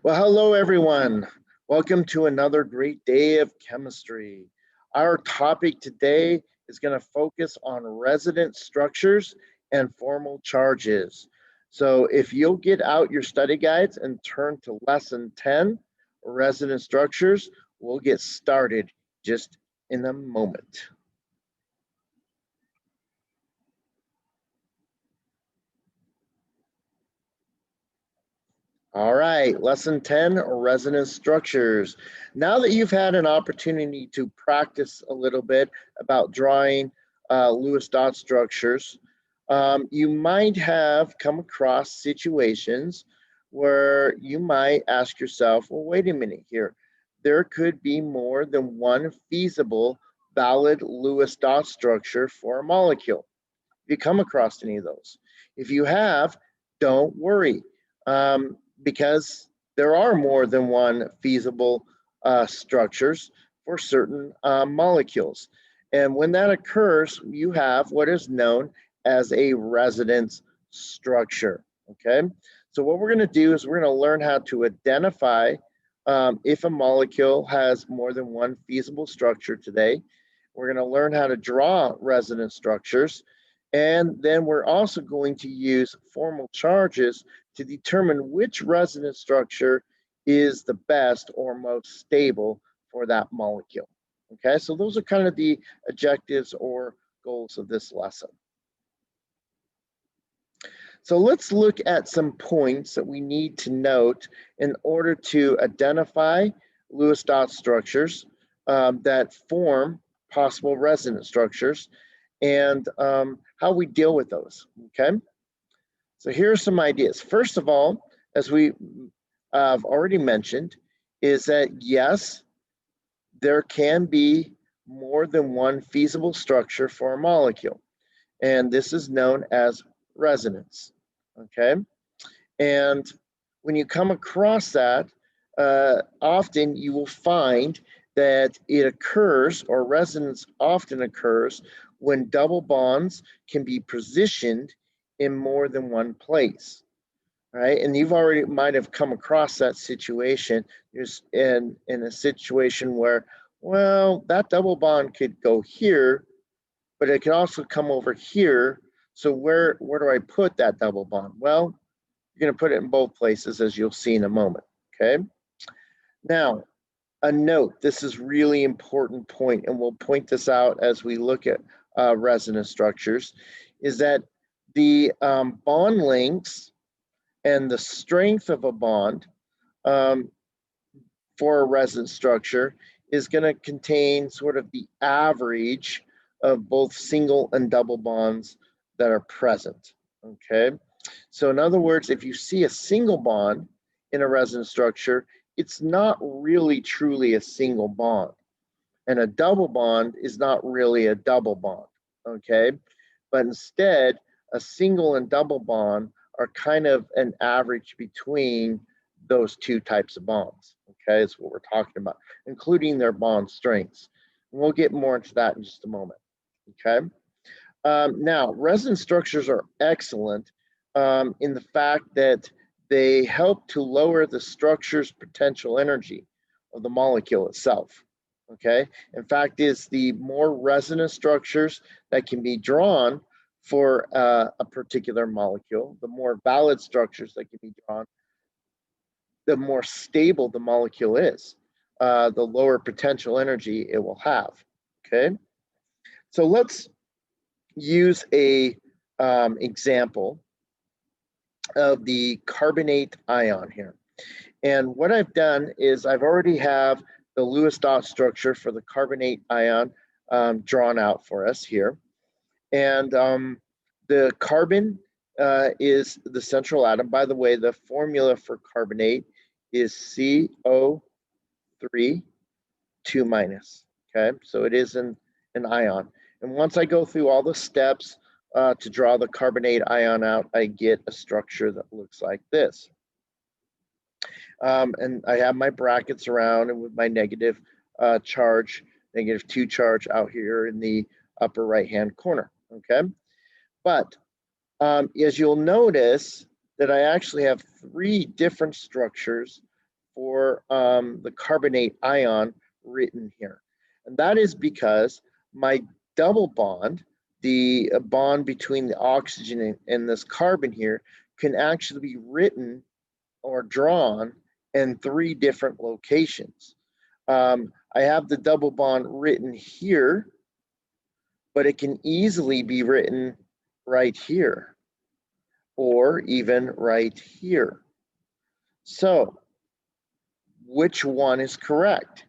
Well, hello everyone. Welcome to another great day of chemistry. Our topic today is going to focus on resonance structures and formal charges. So if you'll get out your study guides and turn to lesson 10, resonance structures, we'll get started just in a moment. All right, lesson 10, resonance structures. Now that you've had an opportunity to practice a little bit about drawing Lewis dot structures, you might have come across situations where you might ask yourself, well, wait a minute here. There could be more than one feasible valid Lewis dot structure for a molecule. Have you come across any of those? If you have, don't worry. Because there are more than one feasible structures for certain molecules. And when that occurs, you have what is known as a resonance structure, okay? So what we're gonna do is we're gonna learn how to identify if a molecule has more than one feasible structure today. We're gonna learn how to draw resonance structures, and then we're also going to use formal charges to determine which resonance structure is the best or most stable for that molecule. Okay, so those are kind of the objectives or goals of this lesson. So let's look at some points that we need to note in order to identify Lewis dot structures that form possible resonance structures and how we deal with those, okay? So here are some ideas. First of all, as we have already mentioned, is that yes, there can be more than one feasible structure for a molecule. And this is known as resonance, okay? And when you come across that, often you will find that it occurs, or resonance often occurs, when double bonds can be positioned in more than one place, right? And you've already might have come across that situation. Just in a situation where, well, that double bond could go here, but it can also come over here. So where do I put that double bond? Well, you're going to put it in both places, as you'll see in a moment, okay? Now, a note, this is really important point, and we'll point this out as we look at resonance structures, is that the bond lengths and the strength of a bond for a resonance structure is going to contain sort of the average of both single and double bonds that are present, okay? So in other words, if you see a single bond in a resonance structure, it's not really truly a single bond. And a double bond is not really a double bond, okay? But instead, a single and double bond are kind of an average between those two types of bonds, okay? That's what we're talking about, including their bond strengths. And we'll get more into that in just a moment, okay? Now, resonance structures are excellent in the fact that they help to lower the structure's potential energy of the molecule itself, okay? In fact, is the more resonance structures that can be drawn for a particular molecule, the more valid structures that can be drawn, the more stable the molecule is, the lower potential energy it will have, okay? So let's use a example of the carbonate ion here. And what I've done is I've already have the Lewis dot structure for the carbonate ion drawn out for us here. And the carbon is the central atom. By the way, the formula for carbonate is CO3 2 minus, okay? So it is an ion. And once I go through all the steps to draw the carbonate ion out, I get a structure that looks like this. And I have my brackets around and with my negative charge, -2 charge out here in the upper right-hand corner, okay? But as you'll notice that I actually have 3 different structures for the carbonate ion written here. And that is because my double bond, the bond between the oxygen and this carbon here, can actually be written or drawn in 3 different locations. I have the double bond written here, but it can easily be written right here or even right here. So which one is correct?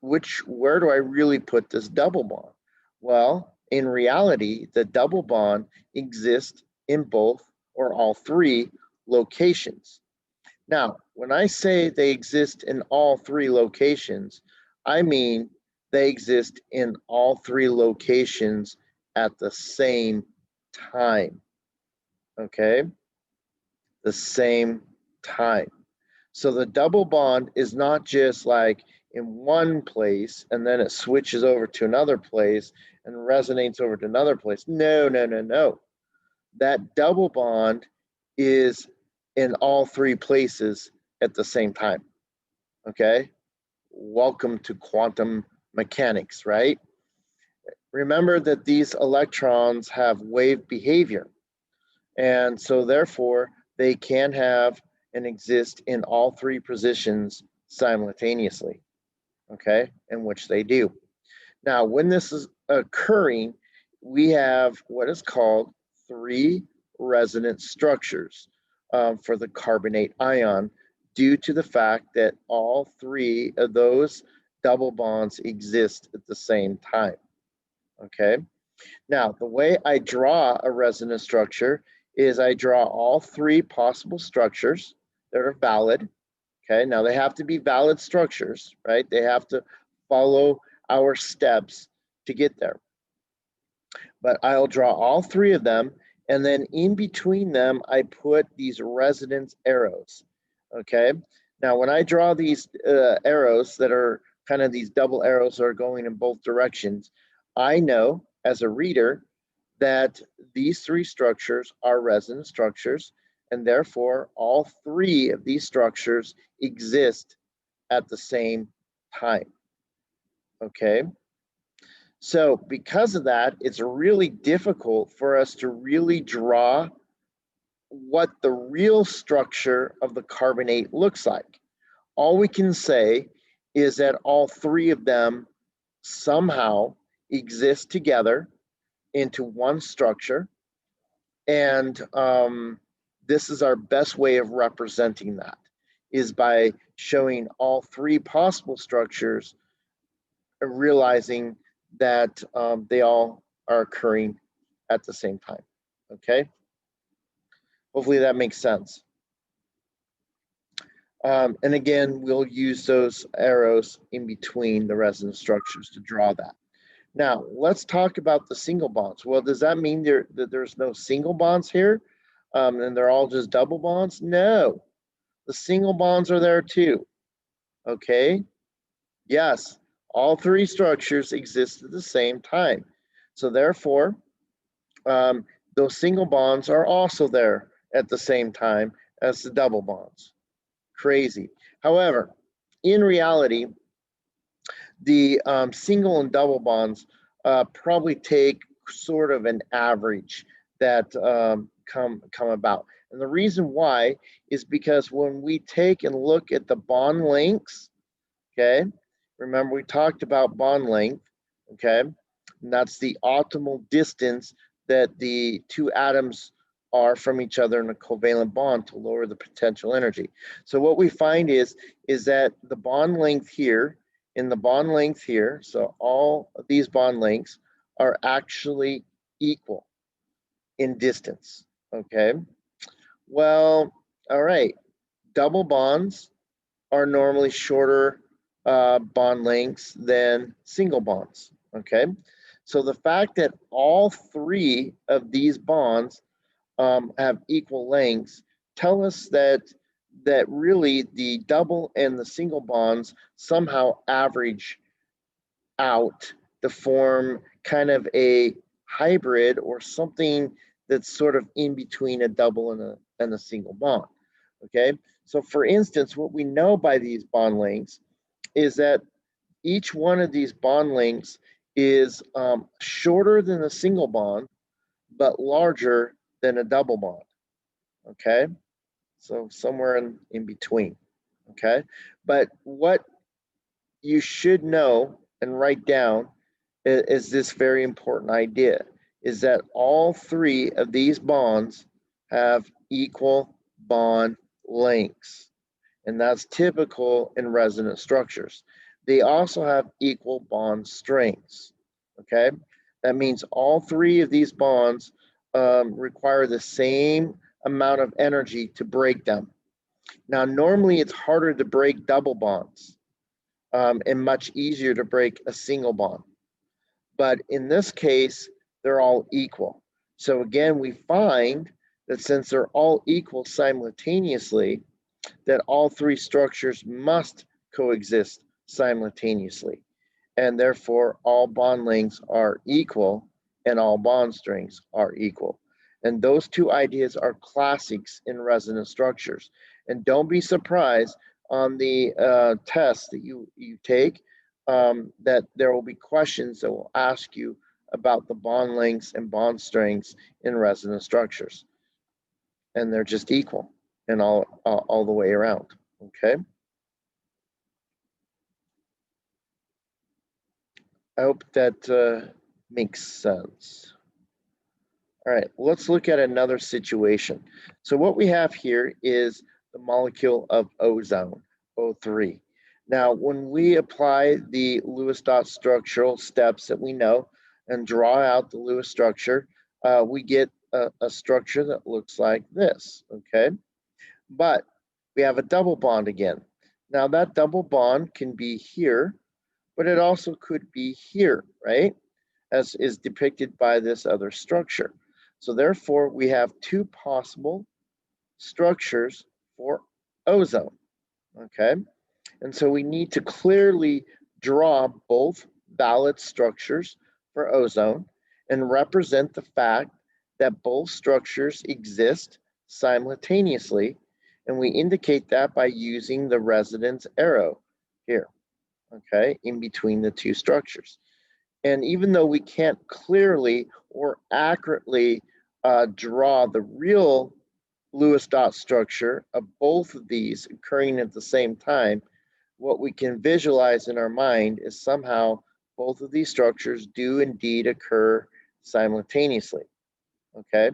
Where do I really put this double bond? Well, in reality, the double bond exists in both or all 3 locations. Now, when I say they exist in all 3 locations, I mean they exist in all 3 locations at the same time. Okay? The same time. So the double bond is not just like in one place and then it switches over to another place and resonates over to another place. No, no, no, no. That double bond is in all 3 places at the same time. Okay? Welcome to quantum mechanics, right? Remember that these electrons have wave behavior. And so therefore, they can have and exist in all 3 positions simultaneously, okay, in which they do. Now, when this is occurring, we have what is called 3 resonance structures for the carbonate ion, due to the fact that all 3 of those double bonds exist at the same time, okay? Now, the way I draw a resonance structure is I draw all 3 possible structures that are valid. Okay, now they have to be valid structures, right? They have to follow our steps to get there. But I'll draw all 3 of them, and then in between them, I put these resonance arrows. Okay, now when I draw these arrows that are kind of these double arrows that are going in both directions, I know as a reader that these 3 structures are resonance structures, and therefore all 3 of these structures exist at the same time. Okay, so because of that, it's really difficult for us to really draw what the real structure of the carbonate looks like. All we can say is that all 3 of them somehow exist together into one structure, and this is our best way of representing that, is by showing all 3 possible structures and realizing that they all are occurring at the same time. Okay, hopefully that makes sense. And again, we'll use those arrows in between the resonance structures to draw that. Now, let's talk about the single bonds. Well, does that mean that there's no single bonds here and they're all just double bonds? No, the single bonds are there too. Okay, yes, all 3 structures exist at the same time. So therefore, those single bonds are also there at the same time as the double bonds. Crazy. However, in reality, the single and double bonds probably take sort of an average that come about. And the reason why is because when we take and look at the bond lengths, okay, remember we talked about bond length, okay, and that's the optimal distance that the 2 atoms are from each other in a covalent bond to lower the potential energy. So what we find is that the bond length here and the bond length here, so all of these bond lengths are actually equal in distance, okay? Well, all right, double bonds are normally shorter bond lengths than single bonds, okay? So the fact that all 3 of these bonds have equal lengths tell us that really the double and the single bonds somehow average out to form kind of a hybrid or something that's sort of in between a double and a single bond. okay? So for instance, what we know by these bond lengths is that each one of these bond lengths is shorter than a single bond, but larger than a double bond, okay? So somewhere in between, okay? But what you should know and write down is this very important idea, is that all three of these bonds have equal bond lengths. And that's typical in resonance structures. They also have equal bond strengths, okay? That means all three of these bonds require the same amount of energy to break them. Now, normally it's harder to break double bonds and much easier to break a single bond. But in this case, they're all equal. So again, we find that since they're all equal simultaneously, that all three structures must coexist simultaneously. And therefore, all bond lengths are equal and all bond strengths are equal. And those two ideas are classics in resonance structures. And don't be surprised on the test that you take that there will be questions that will ask you about the bond lengths and bond strengths in resonance structures. And they're just equal and all the way around, okay? I hope that makes sense. All right, let's look at another situation. So what we have here is the molecule of ozone, O3. Now, when we apply the Lewis dot structural steps that we know and draw out the Lewis structure, we get a structure that looks like this, okay? But we have a double bond again. Now that double bond can be here, but it also could be here, right? As is depicted by this other structure. So therefore, we have two possible structures for ozone, okay? And so we need to clearly draw both valid structures for ozone and represent the fact that both structures exist simultaneously. And we indicate that by using the residence arrow here, okay, in between the two structures. And even though we can't clearly or accurately draw the real Lewis dot structure of both of these occurring at the same time, what we can visualize in our mind is somehow both of these structures do indeed occur simultaneously, okay?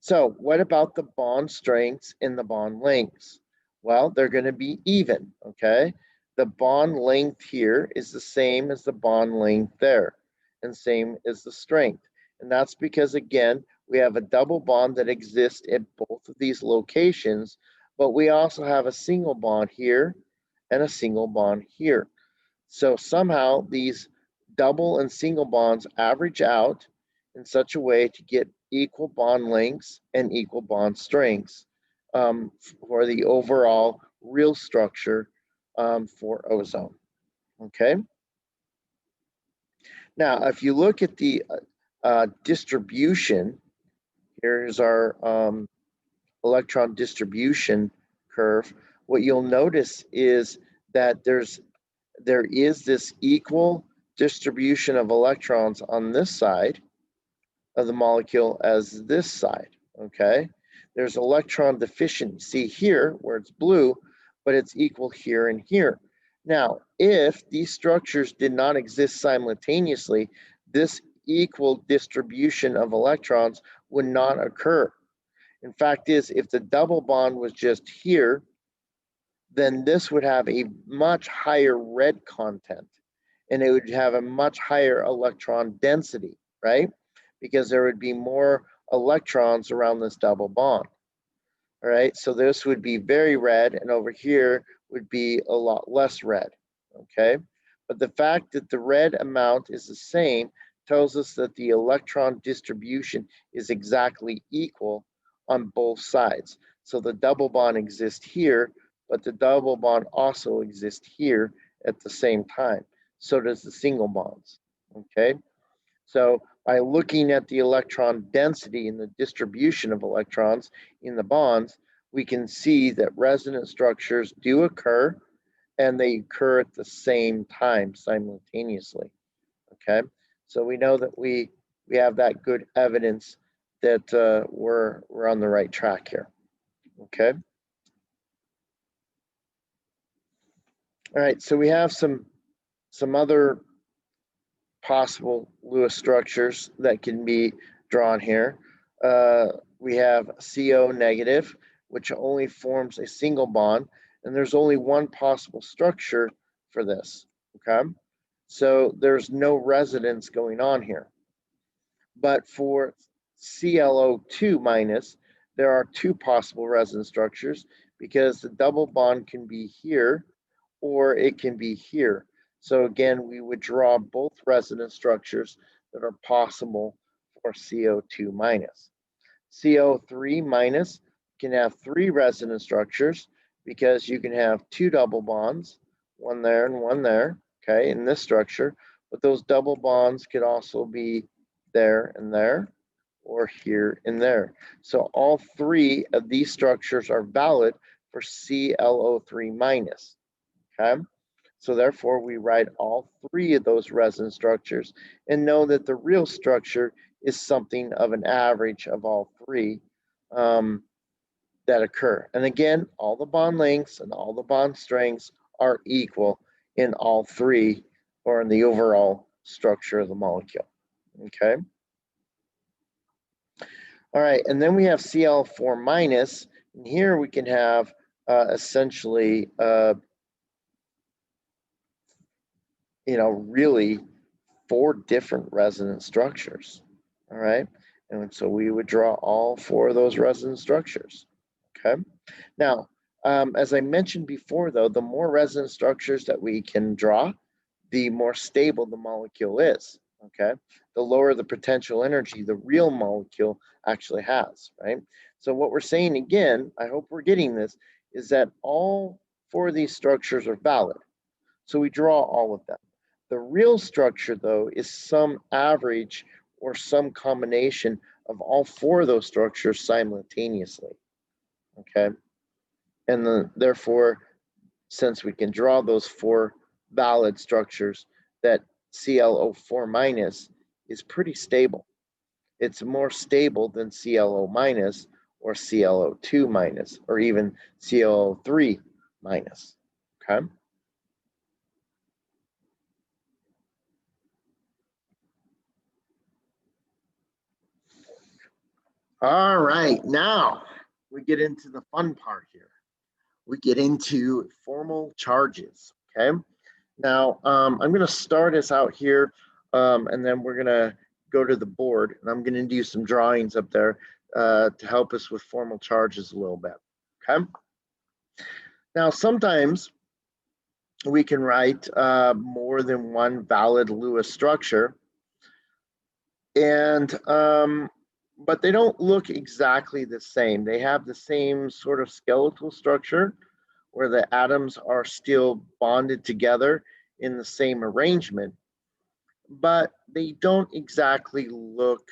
So what about the bond strengths and the bond lengths? Well, they're going to be even, okay? The bond length here is the same as the bond length there, and same as the strength. And that's because, again, we have a double bond that exists at both of these locations, but we also have a single bond here and a single bond here. So somehow these double and single bonds average out in such a way to get equal bond lengths and equal bond strengths for the overall real structure for ozone, okay? Now, if you look at the distribution, here's our electron distribution curve. What you'll notice is that there is this equal distribution of electrons on this side of the molecule as this side, okay? There's electron deficiency here where it's blue, but it's equal here and here. Now, if these structures did not exist simultaneously, this equal distribution of electrons would not occur. In fact is, if the double bond was just here, then this would have a much higher red content and it would have a much higher electron density, right? Because there would be more electrons around this double bond. All right, so this would be very red and over here would be a lot less red, okay? But the fact that the red amount is the same tells us that the electron distribution is exactly equal on both sides. So the double bond exists here, but the double bond also exists here at the same time. So does the single bonds, okay? So by looking at the electron density and the distribution of electrons in the bonds, we can see that resonance structures do occur, and they occur at the same time simultaneously. Okay, so we know that we have that good evidence that we're on the right track here. Okay. All right, so we have some other possible Lewis structures that can be drawn here. We have CO negative, which only forms a single bond, and there's only one possible structure for this, okay? So there's no resonance going on here. But for ClO2 minus, there are two possible resonance structures because the double bond can be here or it can be here. So again, we would draw both resonance structures that are possible for CO2 minus. CO3 minus can have three resonance structures because you can have two double bonds, one there and one there, okay, in this structure. But those double bonds could also be there and there, or here and there. So all three of these structures are valid for ClO3 minus, okay? So therefore, we write all three of those resonance structures and know that the real structure is something of an average of all three that occur. And again, all the bond lengths and all the bond strengths are equal in all three, or in the overall structure of the molecule, okay? All right, and then we have Cl4 minus, and here we can have essentially really 4 different resonance structures, all right? And so we would draw all 4 of those resonance structures, okay? Now, as I mentioned before, though, the more resonance structures that we can draw, the more stable the molecule is, okay? The lower the potential energy the real molecule actually has, right? So what we're saying again, I hope we're getting this, is that all 4 of these structures are valid. So we draw all of them. The real structure, though, is some average or some combination of all 4 of those structures simultaneously, okay? And therefore, since we can draw those 4 valid structures, that ClO4 minus is pretty stable. It's more stable than ClO minus or ClO2 minus or even ClO3 minus, okay? All right, now we get into the fun part here. We get into formal charges, okay? Now, I'm going to start us out here, and then we're going to go to the board, and I'm going to do some drawings up there to help us with formal charges a little bit, okay? Now, sometimes we can write more than one valid Lewis structure, and but they don't look exactly the same. They have the same sort of skeletal structure where the atoms are still bonded together in the same arrangement, but they don't exactly look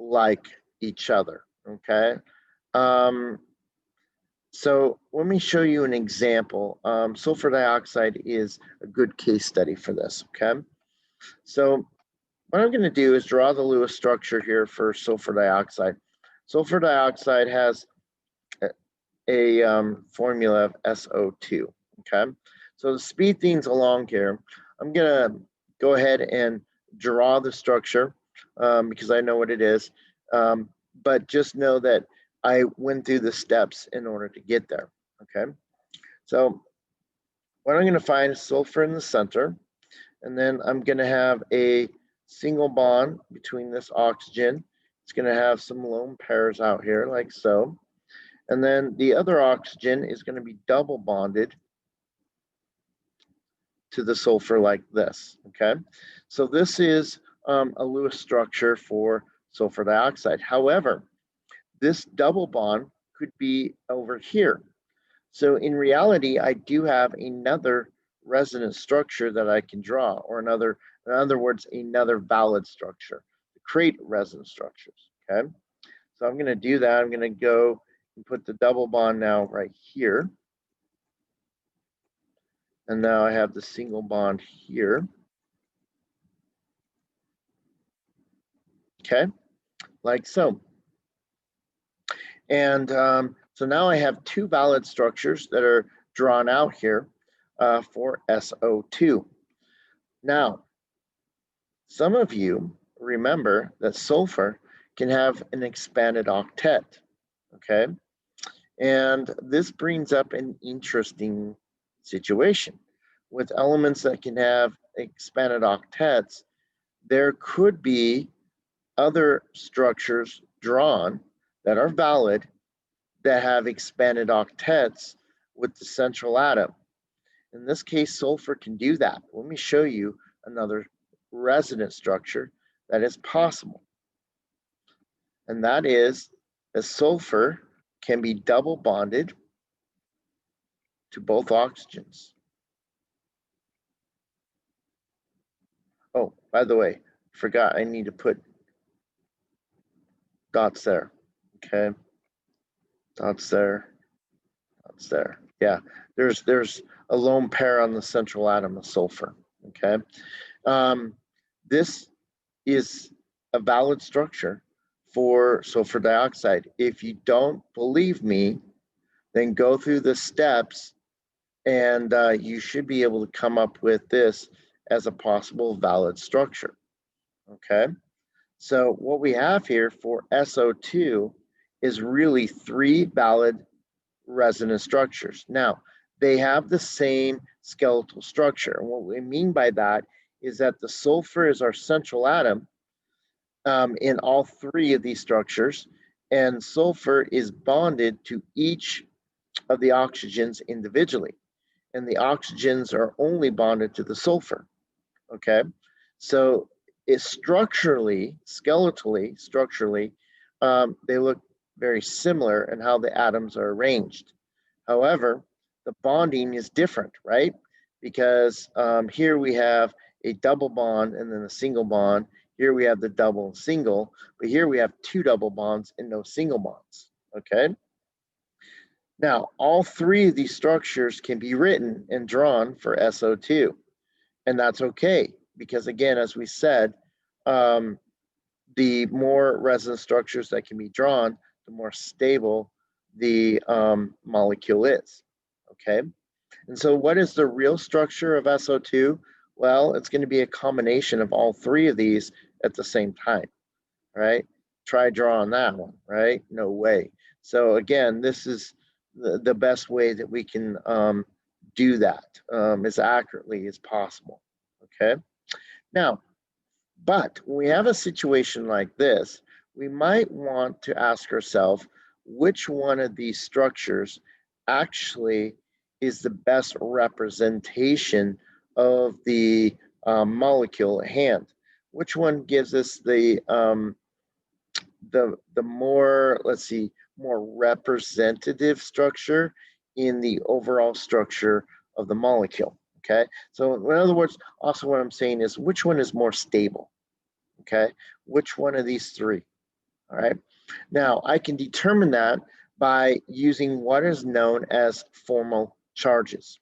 like each other, okay? So let me show you an example. Sulfur dioxide is a good case study for this, okay? So what I'm gonna do is draw the Lewis structure here for sulfur dioxide. Sulfur dioxide has a formula of SO2, okay? So to speed things along here, I'm gonna go ahead and draw the structure because I know what it is, but just know that I went through the steps in order to get there, okay? So what I'm gonna find is sulfur in the center, and then I'm gonna have a single bond between this oxygen. It's gonna have some lone pairs out here like so. And then the other oxygen is going to be double bonded to the sulfur like this, okay? So this is a Lewis structure for sulfur dioxide. However, this double bond could be over here. So in reality, I do have another resonance structure that I can draw, or in other words, another valid structure to create resonance structures, okay? So I'm going to do that. I'm going to go put the double bond now right here. And now I have the single bond here. Okay, like so. And so now I have two valid structures that are drawn out here for SO2. Now, some of you remember that sulfur can have an expanded octet, okay? And this brings up an interesting situation. With elements that can have expanded octets, there could be other structures drawn that are valid that have expanded octets with the central atom. In this case, sulfur can do that. Let me show you another resonance structure that is possible. And that is that sulfur can be double bonded to both oxygens. Oh, by the way, forgot I need to put dots there. Okay. Dots there. Dots there. Yeah, there's a lone pair on the central atom of sulfur. Okay. This is a valid structure for sulfur dioxide. If you don't believe me, then go through the steps and you should be able to come up with this as a possible valid structure. Okay, so what we have here for SO2 is really three valid resonance structures. Now, they have the same skeletal structure. And what we mean by that is that the sulfur is our central atom in all three of these structures, and sulfur is bonded to each of the oxygens individually, and the oxygens are only bonded to the sulfur. Okay, so it's structurally, structurally, they look very similar in how the atoms are arranged. However, the bonding is different, right? Because here we have a double bond and then a single bond. Here we have the double and single, but here we have two double bonds and no single bonds, okay? Now, all three of these structures can be written and drawn for SO2, and that's okay, because again, as we said, the more resonance structures that can be drawn, the more stable the molecule is, okay? And so what is the real structure of SO2? Well, it's going to be a combination of all three of these at the same time, right? Try drawing that one, right? No way. So again, this is the best way that we can do that as accurately as possible, okay? Now, but when we have a situation like this, we might want to ask ourselves which one of these structures actually is the best representation of the molecule at hand. Which one gives us the more, let's see, more representative structure in the overall structure of the molecule? Okay, so in other words, also what I'm saying is which one is more stable? Okay, which one of these three? All right, now I can determine that by using what is known as formal charges.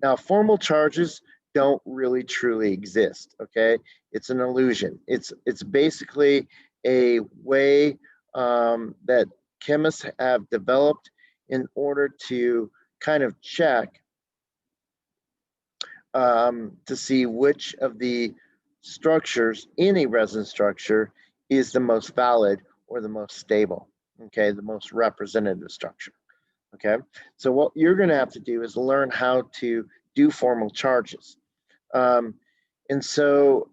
Now, formal charges don't really truly exist, okay? It's an illusion. It's basically a way that chemists have developed in order to kind of check to see which of the structures in a resonance structure is the most valid or the most stable, okay? The most representative structure. Okay, so what you're going to have to do is learn how to do formal charges. And so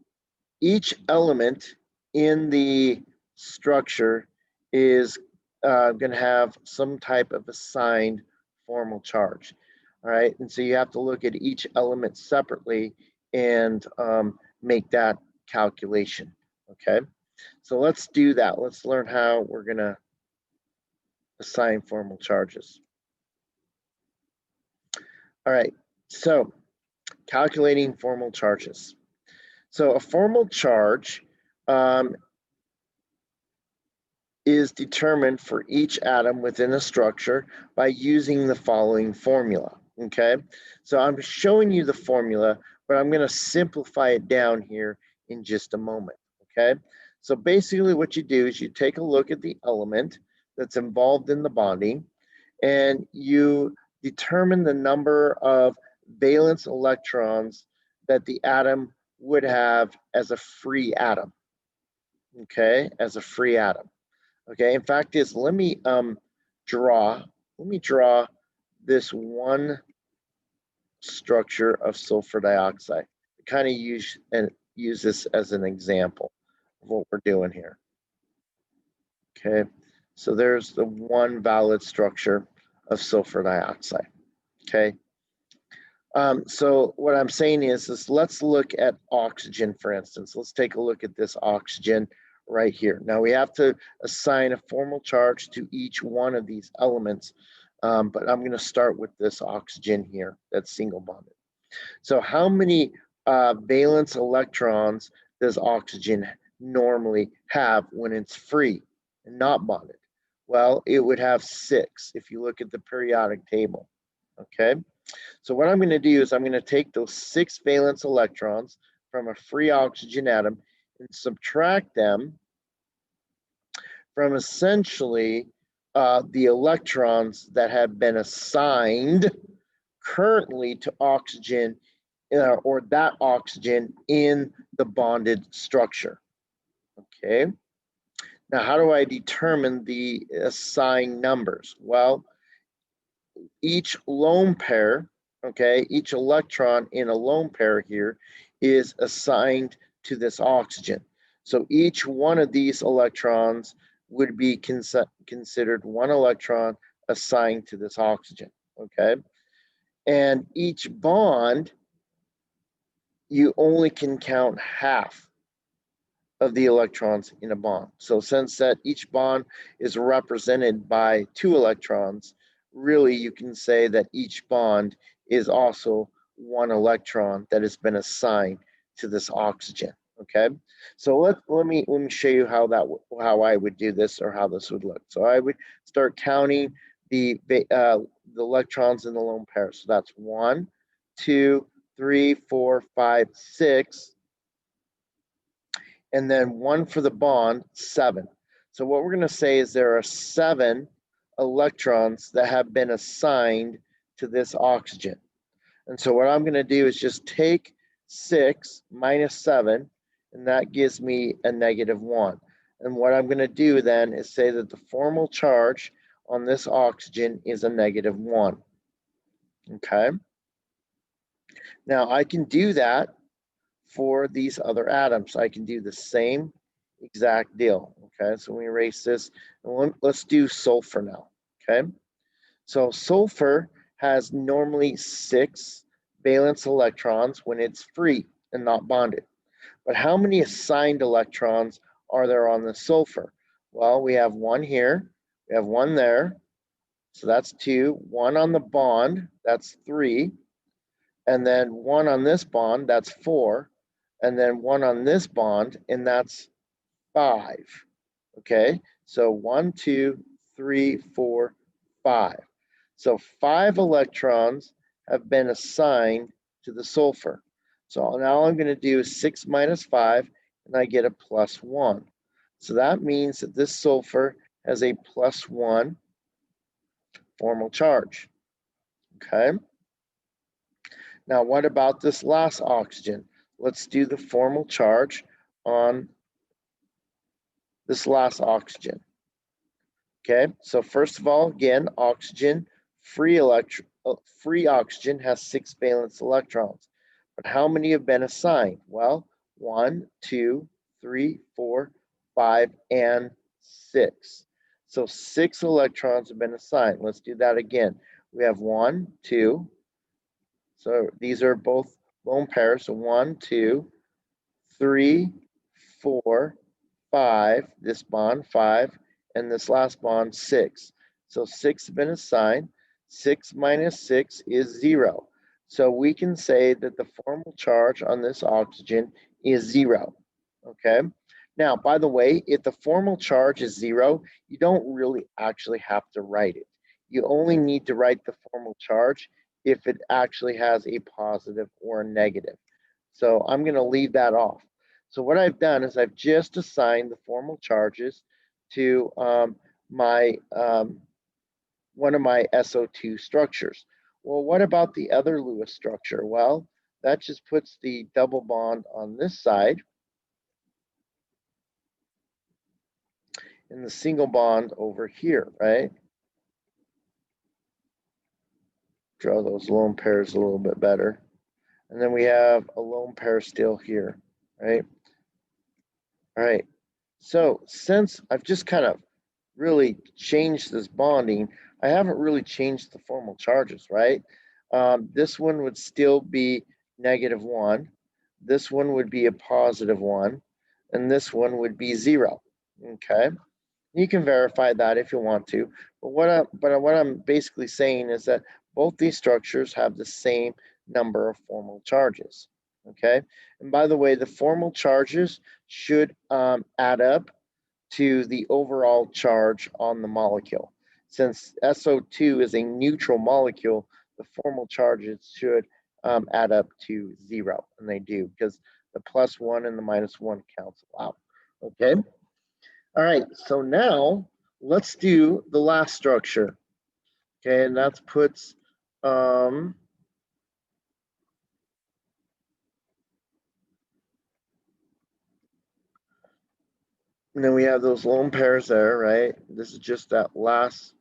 each element in the structure is going to have some type of assigned formal charge. All right, and so you have to look at each element separately and make that calculation. Okay, so let's do that. Let's learn how we're going to assign formal charges. All right, so calculating formal charges. So a formal charge is determined for each atom within a structure by using the following formula, okay? So I'm showing you the formula, but I'm going to simplify it down here in just a moment, okay? So basically what you do is you take a look at the element that's involved in the bonding, and you determine the number of valence electrons that the atom would have as a free atom, okay, as a free atom. Okay, in fact is, let me draw this one structure of sulfur dioxide. Kind of use this as an example of what we're doing here. Okay, so there's the one valid structure of sulfur dioxide. Okay, so what I'm saying is let's look at oxygen, for instance. Let's take a look at this oxygen right here. Now we have to assign a formal charge to each one of these elements, but I'm going to start with this oxygen here that's single bonded. So how many valence electrons does oxygen normally have when it's free and not bonded? Well, it would have 6 if you look at the periodic table, okay? So what I'm going to do is I'm going to take those 6 valence electrons from a free oxygen atom and subtract them from essentially the electrons that have been assigned currently to oxygen or that oxygen in the bonded structure. Okay. Now, how do I determine the assigned numbers? Well, each lone pair, okay, each electron in a lone pair here is assigned to this oxygen. So each one of these electrons would be considered one electron assigned to this oxygen, okay? And each bond, you only can count half of the electrons in a bond. So since that each bond is represented by 2 electrons, really you can say that each bond is also 1 electron that has been assigned to this oxygen. Okay, so let me show you how I would do this, or how this would look. So I would start counting the electrons in the lone pair. So that's 1, 2, 3, 4, 5, 6. And then 1 for the bond, 7. So what we're going to say is there are 7 electrons that have been assigned to this oxygen. And so what I'm going to do is just take 6 minus 7, and that gives me a -1. And what I'm going to do then is say that the formal charge on this oxygen is a -1. Okay. Now I can do that for these other atoms. I can do the same exact deal. Okay, so we erase this. And let's do sulfur now. Okay, so sulfur has normally 6 valence electrons when it's free and not bonded. But how many assigned electrons are there on the sulfur? Well, we have 1 here, we have 1 there, so that's 2. 1 on the bond, that's 3. And then 1 on this bond, that's 4. And then 1 on this bond, and that's 5. Okay, so 1, 2, 3, 4, 5. So 5 electrons have been assigned to the sulfur. So now all I'm going to do is 6 minus 5, and I get a +1. So that means that this sulfur has a +1 formal charge. Okay. Now, what about this last oxygen? Let's do the formal charge on this last oxygen. Okay, so first of all, again, oxygen, free oxygen has 6 valence electrons. But how many have been assigned? Well, 1, 2, 3, 4, 5, and 6. So 6 electrons have been assigned. Let's do that again. We have 1, 2. So these are both lone pairs. So 1, 2, 3, 4, 5. This bond, 5. And this last bond, 6. So 6 have been assigned. 6 minus 6 is 0. So we can say that the formal charge on this oxygen is 0. Okay. Now, by the way, if the formal charge is 0, you don't really actually have to write it. You only need to write the formal charge if it actually has a positive or a negative. So I'm going to leave that off. So what I've done is I've just assigned the formal charges to my one of my SO2 structures. Well, what about the other Lewis structure? Well, that just puts the double bond on this side and the single bond over here, right? Draw those lone pairs a little bit better. And then we have a lone pair still here, right? All right. So since I've just kind of really changed this bonding, I haven't really changed the formal charges, right? This one would still be -1. This one would be a +1. And this one would be 0. Okay. You can verify that if you want to. But what I'm basically saying is that both these structures have the same number of formal charges. Okay. And by the way, the formal charges should add up to the overall charge on the molecule. Since SO2 is a neutral molecule, the formal charges should add up to 0, and they do, because the +1 and the -1 cancel out. Okay. All right. So now let's do the last structure. Okay, and that puts and then we have those lone pairs there, right? This is just that last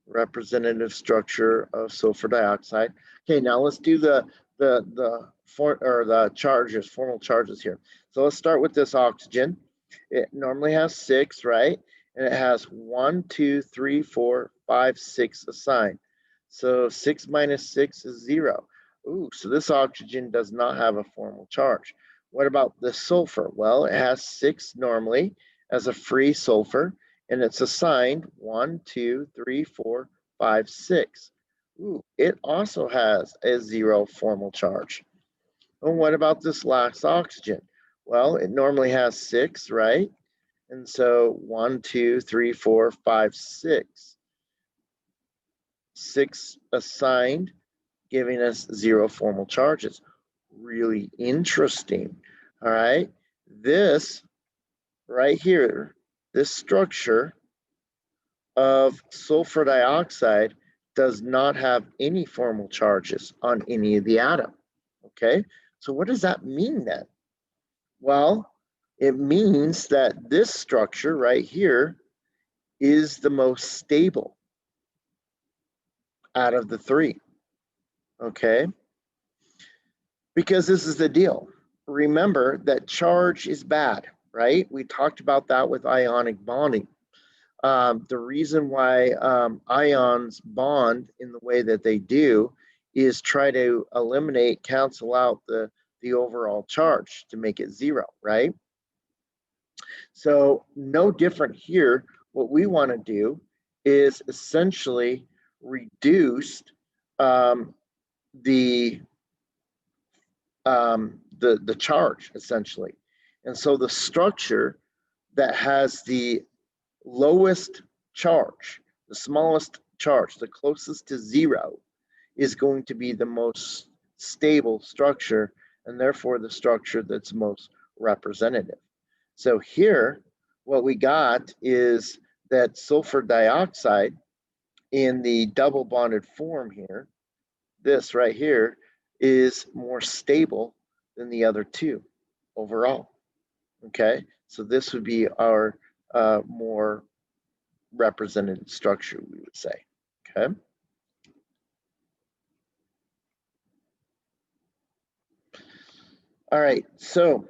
representative structure of sulfur dioxide. Okay, now let's do the charges, formal charges here. So let's start with this oxygen. It normally has 6, right? And it has 1, 2, 3, 4, 5, 6 assigned. So 6 minus 6 is 0. Ooh, so this oxygen does not have a formal charge. What about the sulfur? Well, it has 6 normally as a free sulfur, and it's assigned 1, 2, 3, 4, 5, 6. Ooh, it also has a 0 formal charge. And what about this last oxygen? Well, it normally has 6, right? And so 1, 2, 3, 4, 5, 6. 6 assigned, giving us 0 formal charges. Really interesting. All right. This right here, this structure of sulfur dioxide does not have any formal charges on any of the atom. Okay. So what does that mean then? Well, it means that this structure right here is the most stable out of the 3. Okay. Because this is the deal. Remember that charge is bad, right? We talked about that with ionic bonding. The reason why ions bond in the way that they do is try to eliminate, cancel out the overall charge to make it 0, right? So no different here. What we want to do is essentially reduce the charge, essentially. And so the structure that has the lowest charge, the smallest charge, the closest to 0, is going to be the most stable structure, and therefore the structure that's most representative. So here, what we got is that sulfur dioxide in the double bonded form here, this right here, is more stable than the other 2 overall. Okay, so this would be our more representative structure, we would say. Okay. All right, so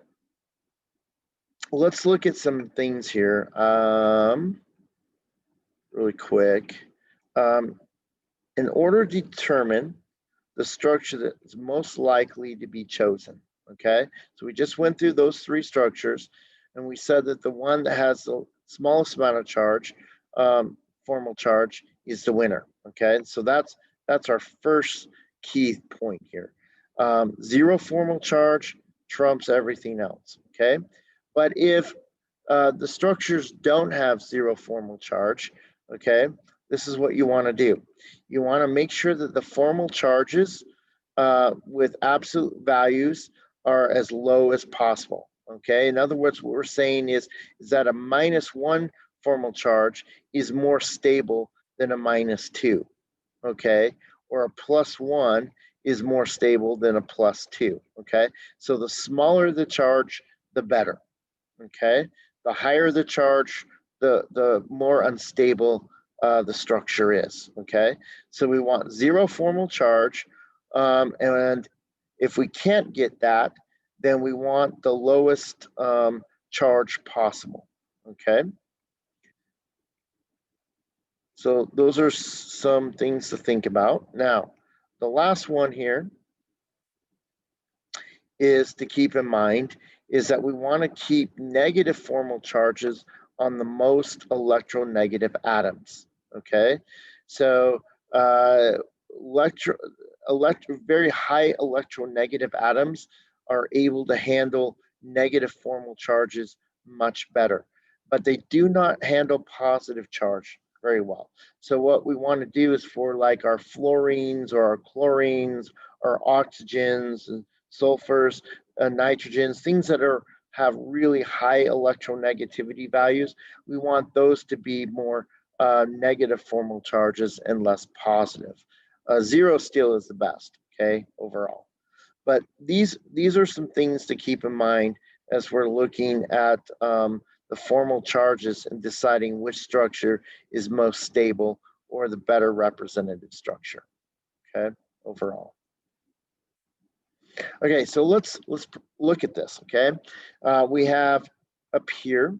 let's look at some things here really quick. In order to determine the structure that's most likely to be chosen, okay? So we just went through those 3 structures, and we said that the one that has the smallest amount of charge, formal charge, is the winner, okay? So that's our first key point here. 0 formal charge, trumps everything else, okay? But if the structures don't have zero formal charge, okay, this is what you want to do. You want to make sure that the formal charges with absolute values are as low as possible, okay? In other words, what we're saying is that a -1 formal charge is more stable than a -2, okay? Or a +1 is more stable than a +2, okay? So the smaller the charge, the better, okay? The higher the charge, the more unstable the structure is, okay? So we want zero formal charge, and if we can't get that, then we want the lowest charge possible, okay? So those are some things to think about. Now, the last one here is to keep in mind is that we want to keep negative formal charges on the most electronegative atoms, okay? So very high electronegative atoms are able to handle negative formal charges much better, but they do not handle positive charge very well. So what we want to do is for like our fluorines or our chlorines or oxygens and sulfurs, nitrogens, things that have really high electronegativity values, we want those to be more negative formal charges and less positive. Zero still is the best, okay, overall. But these are some things to keep in mind as we're looking at the formal charges and deciding which structure is most stable or the better representative structure, okay, overall. Okay, so let's look at this, okay? We have up here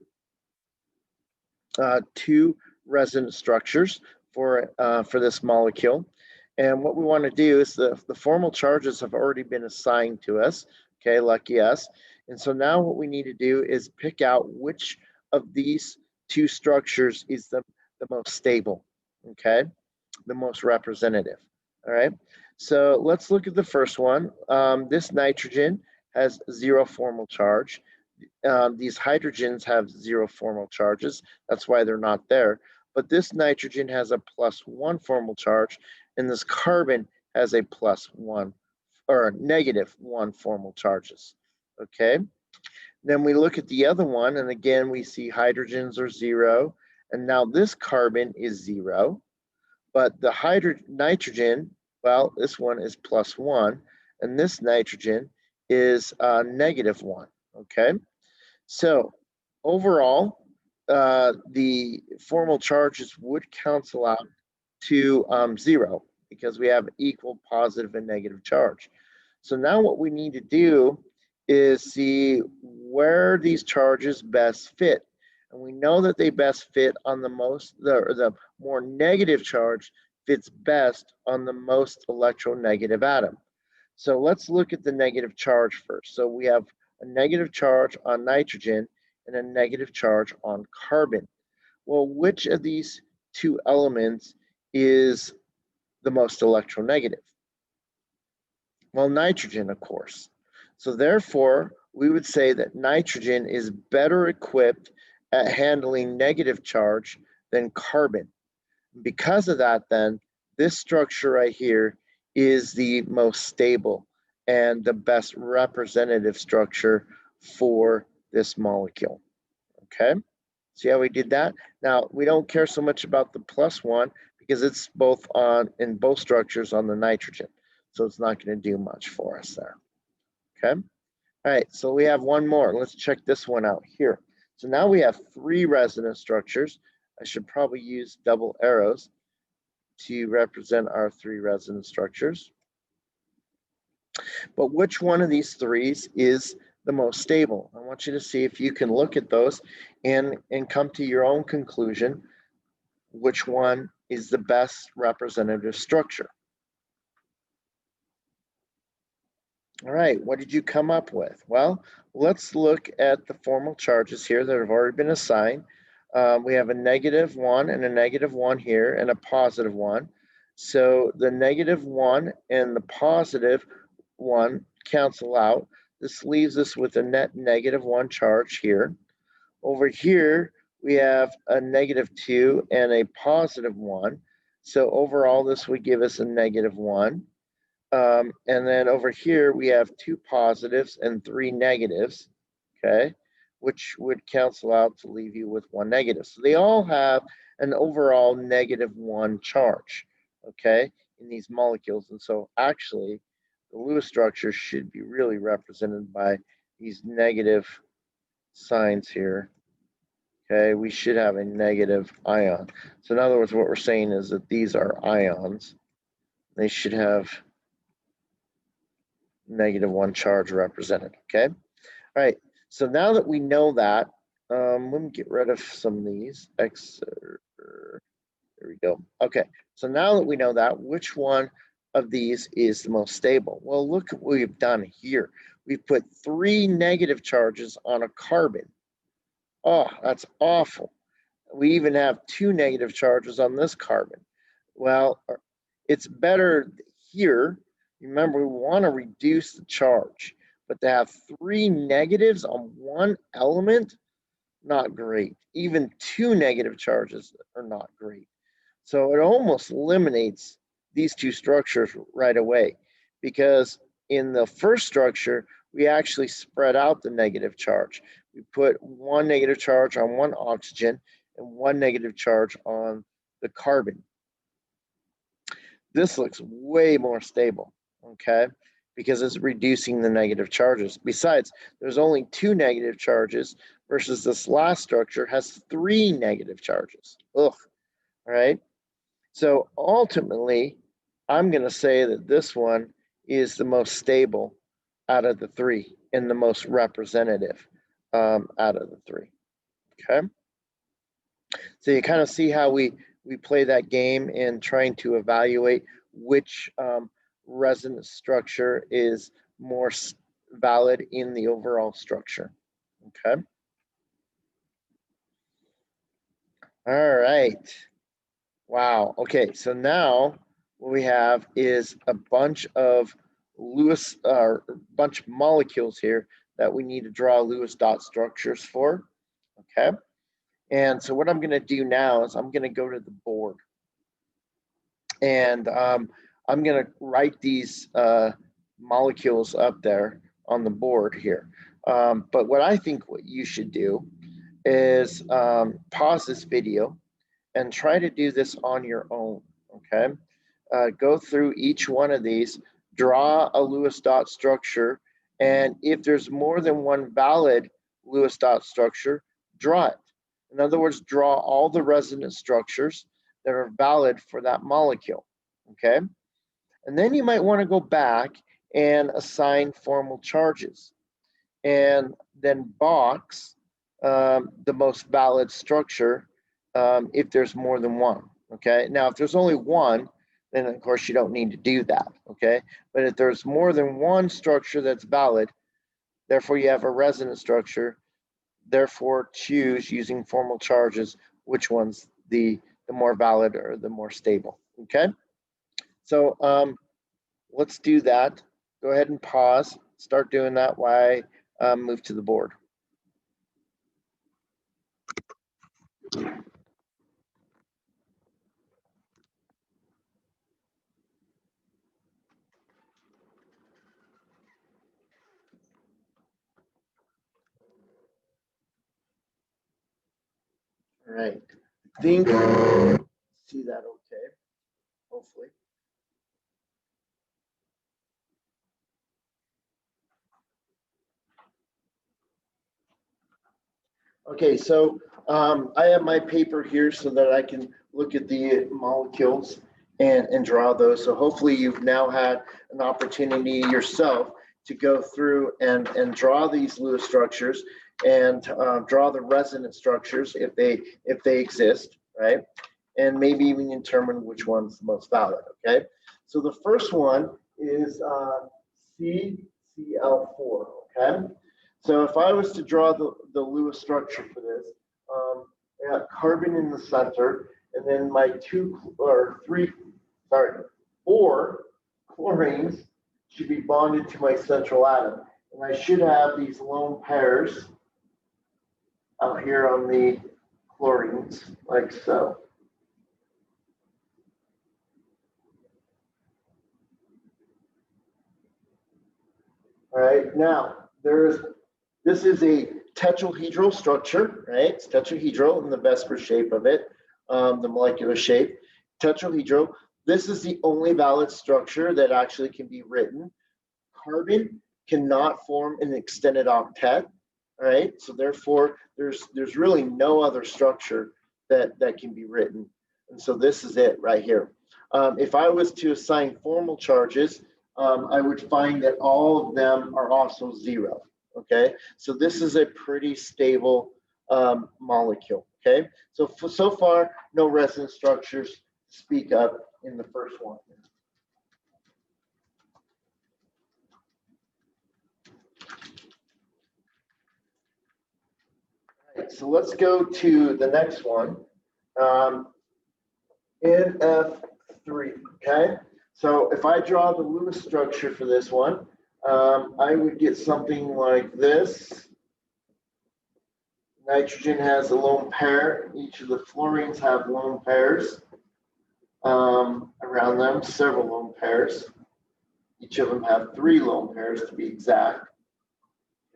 two resonance structures for this molecule. And what we want to do is the formal charges have already been assigned to us, okay, lucky us. And so now what we need to do is pick out which of these two structures is the most stable, okay, the most representative, all right? So let's look at the first one. This nitrogen has zero formal charge. These hydrogens have zero formal charges. That's why they're not there. But this nitrogen has a +1 formal charge, and this carbon has a +1 or -1 formal charges. Okay. Then we look at the other one, and again, we see hydrogens are zero, and now this carbon is zero. But the nitrogen, well, this one is +1, and this nitrogen is -1. Okay. So overall, the formal charges would cancel out to zero because we have equal positive and negative charge. So now what we need to do is see where these charges best fit. And we know that they best fit on the more negative charge fits best on the most electronegative atom. So let's look at the negative charge first. So we have a negative charge on nitrogen and a negative charge on carbon. Well, which of these two elements is the most electronegative? Well, nitrogen, of course. So therefore, we would say that nitrogen is better equipped at handling negative charge than carbon. Because of that, then, this structure right here is the most stable and the best representative structure for this molecule. Okay, see how we did that? Now, we don't care so much about the +1 because it's both in both structures on the nitrogen. So it's not going to do much for us there. Okay, all right, so we have one more. Let's check this one out here. So now we have 3 resonance structures. I should probably use double arrows to represent our 3 resonance structures. But which one of these 3s is the most stable? I want you to see if you can look at those and come to your own conclusion, which one is the best representative structure. All right, what did you come up with? Well, let's look at the formal charges here that have already been assigned. We have a -1 and a -1 here and a +1. So the -1 and the +1 cancel out. This leaves us with a net -1 charge here. Over here, we have a -2 and a +1. So overall, this would give us a -1. And then over here, we have 2 positives and 3 negatives, okay, which would cancel out to leave you with 1 negative. So they all have an overall -1 charge, okay, in these molecules. And so actually, the Lewis structure should be really represented by these negative signs here. Okay, we should have a negative ion. So in other words, what we're saying is that these are ions. They should have -1 charge represented, okay? All right, so now that we know that, let me get rid of some of these. There we go. Okay, so now that we know that, which one of these is the most stable? Well, look at what we've done here. We've put 3 negative charges on a carbon. Oh, that's awful. We even have 2 negative charges on this carbon. Well, it's better here. Remember, we want to reduce the charge, but to have 3 negatives on one element, not great. Even 2 negative charges are not great. So it almost eliminates these 2 structures right away, because in the first structure, we actually spread out the negative charge. We put 1 negative charge on one oxygen and 1 negative charge on the carbon. This looks way more stable, okay, because it's reducing the negative charges. Besides, there's only 2 negative charges versus this last structure has 3 negative charges. Ugh, all right? So ultimately, I'm going to say that this one is the most stable out of the 3 and the most representative out of the 3, okay? So you kind of see how we play that game in trying to evaluate which resonance structure is more valid in the overall structure, okay? All right. Wow. Okay. So now what we have is a bunch of Lewis, bunch of molecules here that we need to draw Lewis dot structures for. Okay. And so what I'm going to do now is I'm going to go to the board, and I'm going to write these molecules up there on the board here. But what I think what you should do is pause this video and try to do this on your own, okay? Go through each one of these, draw a Lewis dot structure, and if there's more than one valid Lewis dot structure, draw it. In other words, draw all the resonance structures that are valid for that molecule, okay? And then you might want to go back and assign formal charges, and then box the most valid structure if there's more than one, okay? Now, if there's only one, then of course you don't need to do that, okay? But if there's more than one structure that's valid, therefore you have a resonance structure, therefore choose using formal charges which one's the more valid or the more stable, okay? So let's do that. Go ahead and pause, start doing that while I move to the board. All right, I think see that okay, hopefully. Okay, so I have my paper here so that I can look at the molecules and draw those. So hopefully you've now had an opportunity yourself to go through and draw these Lewis structures and draw the resonance structures if they exist, right? And maybe even determine which one's the most valid, okay? So the first one is CCl4, okay? So if I was to draw the Lewis structure for this, I got carbon in the center, and then my 4 chlorines should be bonded to my central atom. And I should have these lone pairs out here on the chlorines, like so. All right, now this is a tetrahedral structure, right? It's tetrahedral in the VSEPR shape of it, the molecular shape. Tetrahedral. This is the only valid structure that actually can be written. Carbon cannot form an extended octet, all right? So therefore, there's really no other structure that can be written. And so this is it right here. If I was to assign formal charges, I would find that all of them are also 0, okay? So this is a pretty stable molecule, okay? So far, no resonance structures to speak of in the first one. All right, so let's go to the next one. NF3, okay? So if I draw the Lewis structure for this one, I would get something like this. Nitrogen has a lone pair. Each of the fluorines have lone pairs around them, several lone pairs. Each of them have 3 lone pairs to be exact,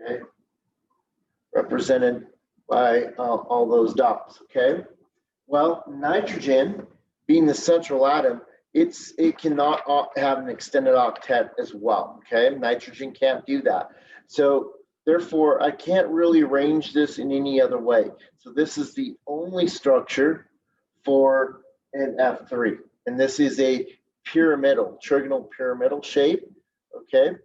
okay? Represented by all those dots, okay? Well, nitrogen, being the central atom, it cannot have an extended octet as well, okay? Nitrogen can't do that. So therefore, I can't really arrange this in any other way. So this is the only structure for an F3. And this is a pyramidal, trigonal pyramidal shape, okay?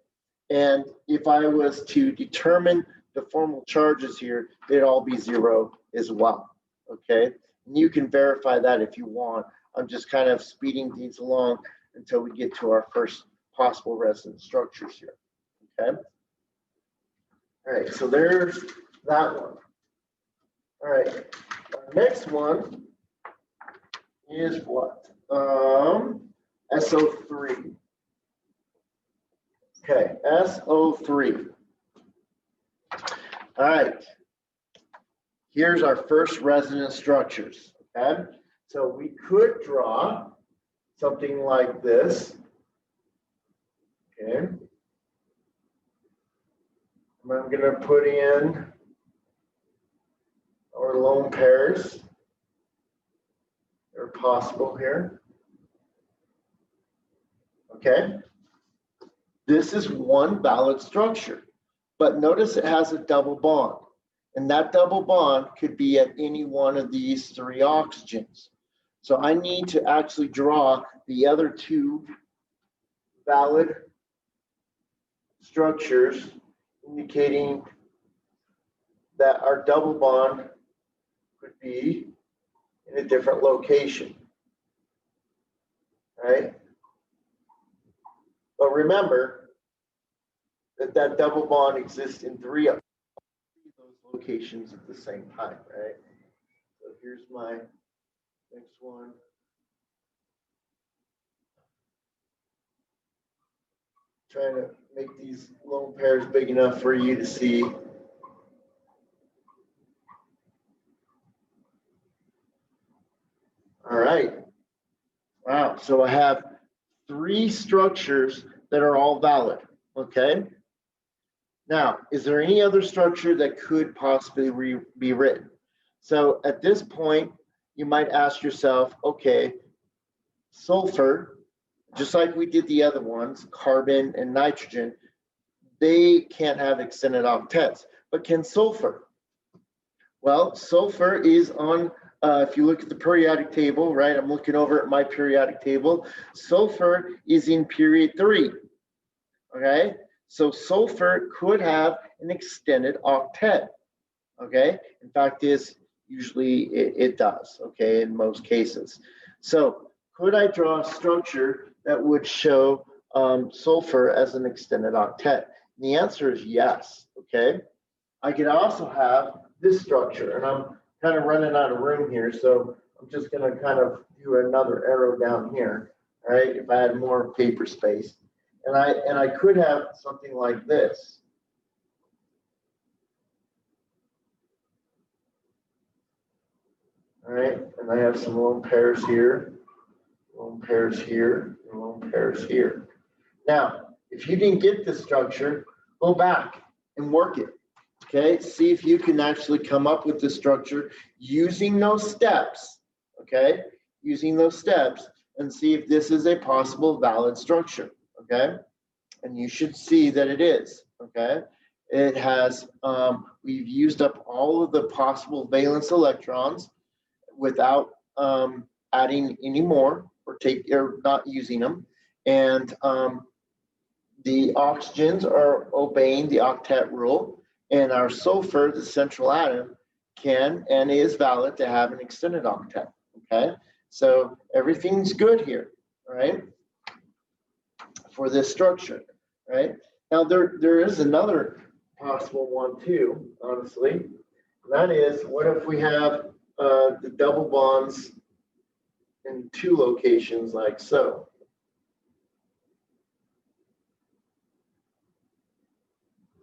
And if I was to determine the formal charges here, they'd all be 0 as well, okay? And you can verify that if you want. I'm just kind of speeding things along until we get to our first possible resonance structures here, okay? All right, so there's that one. All right, our next one is what? SO3. Okay, SO3. All right, here's our first resonance structures, okay? So we could draw something like this, okay? And I'm gonna put in our lone pairs. They're possible here, okay? This is one valid structure, but notice it has a double bond, and that double bond could be at any one of these 3 oxygens. So I need to actually draw the other 2 valid structures indicating that our double bond could be in a different location, right? But remember that that double bond exists in 3 of those locations at the same time, right? So here's my next one. Trying to make these lone pairs big enough for you to see. All right. Wow. So I have 3 structures that are all valid. Okay. Now, is there any other structure that could possibly be written? So at this point, you might ask yourself, okay, sulfur, just like we did the other ones, carbon and nitrogen, they can't have extended octets, but can sulfur? Well, sulfur is on, if you look at the periodic table, right? I'm looking over at my periodic table. Sulfur is in period 3, okay? So sulfur could have an extended octet, okay? In fact, usually it does, okay, in most cases. So could I draw a structure that would show sulfur as an extended octet? And the answer is yes, okay? I could also have this structure, and I'm kind of running out of room here, so I'm just gonna kind of do another arrow down here, right? If I had more paper space. And I could have something like this, All right, and I have some lone pairs here, lone pairs here, and lone pairs here. Now, if you didn't get this structure, go back and work it. Okay, see if you can actually come up with the structure using those steps. Okay, using those steps, and see if this is a possible valid structure. Okay, and you should see that it is. Okay, it has. We've used up all of the possible valence electrons without adding any more or not using them, and the oxygens are obeying the octet rule, and our sulfur, the central atom, can and is valid to have an extended octet. Okay, so everything's good here, right? For this structure, right? Now there is another possible one too, honestly. And that is, what if we have the double bonds in two locations like so?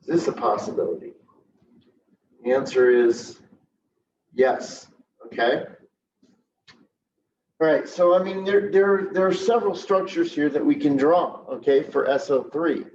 Is this a possibility? The answer is yes. Okay. All right. So I mean, there are several structures here that we can draw. Okay, for SO3.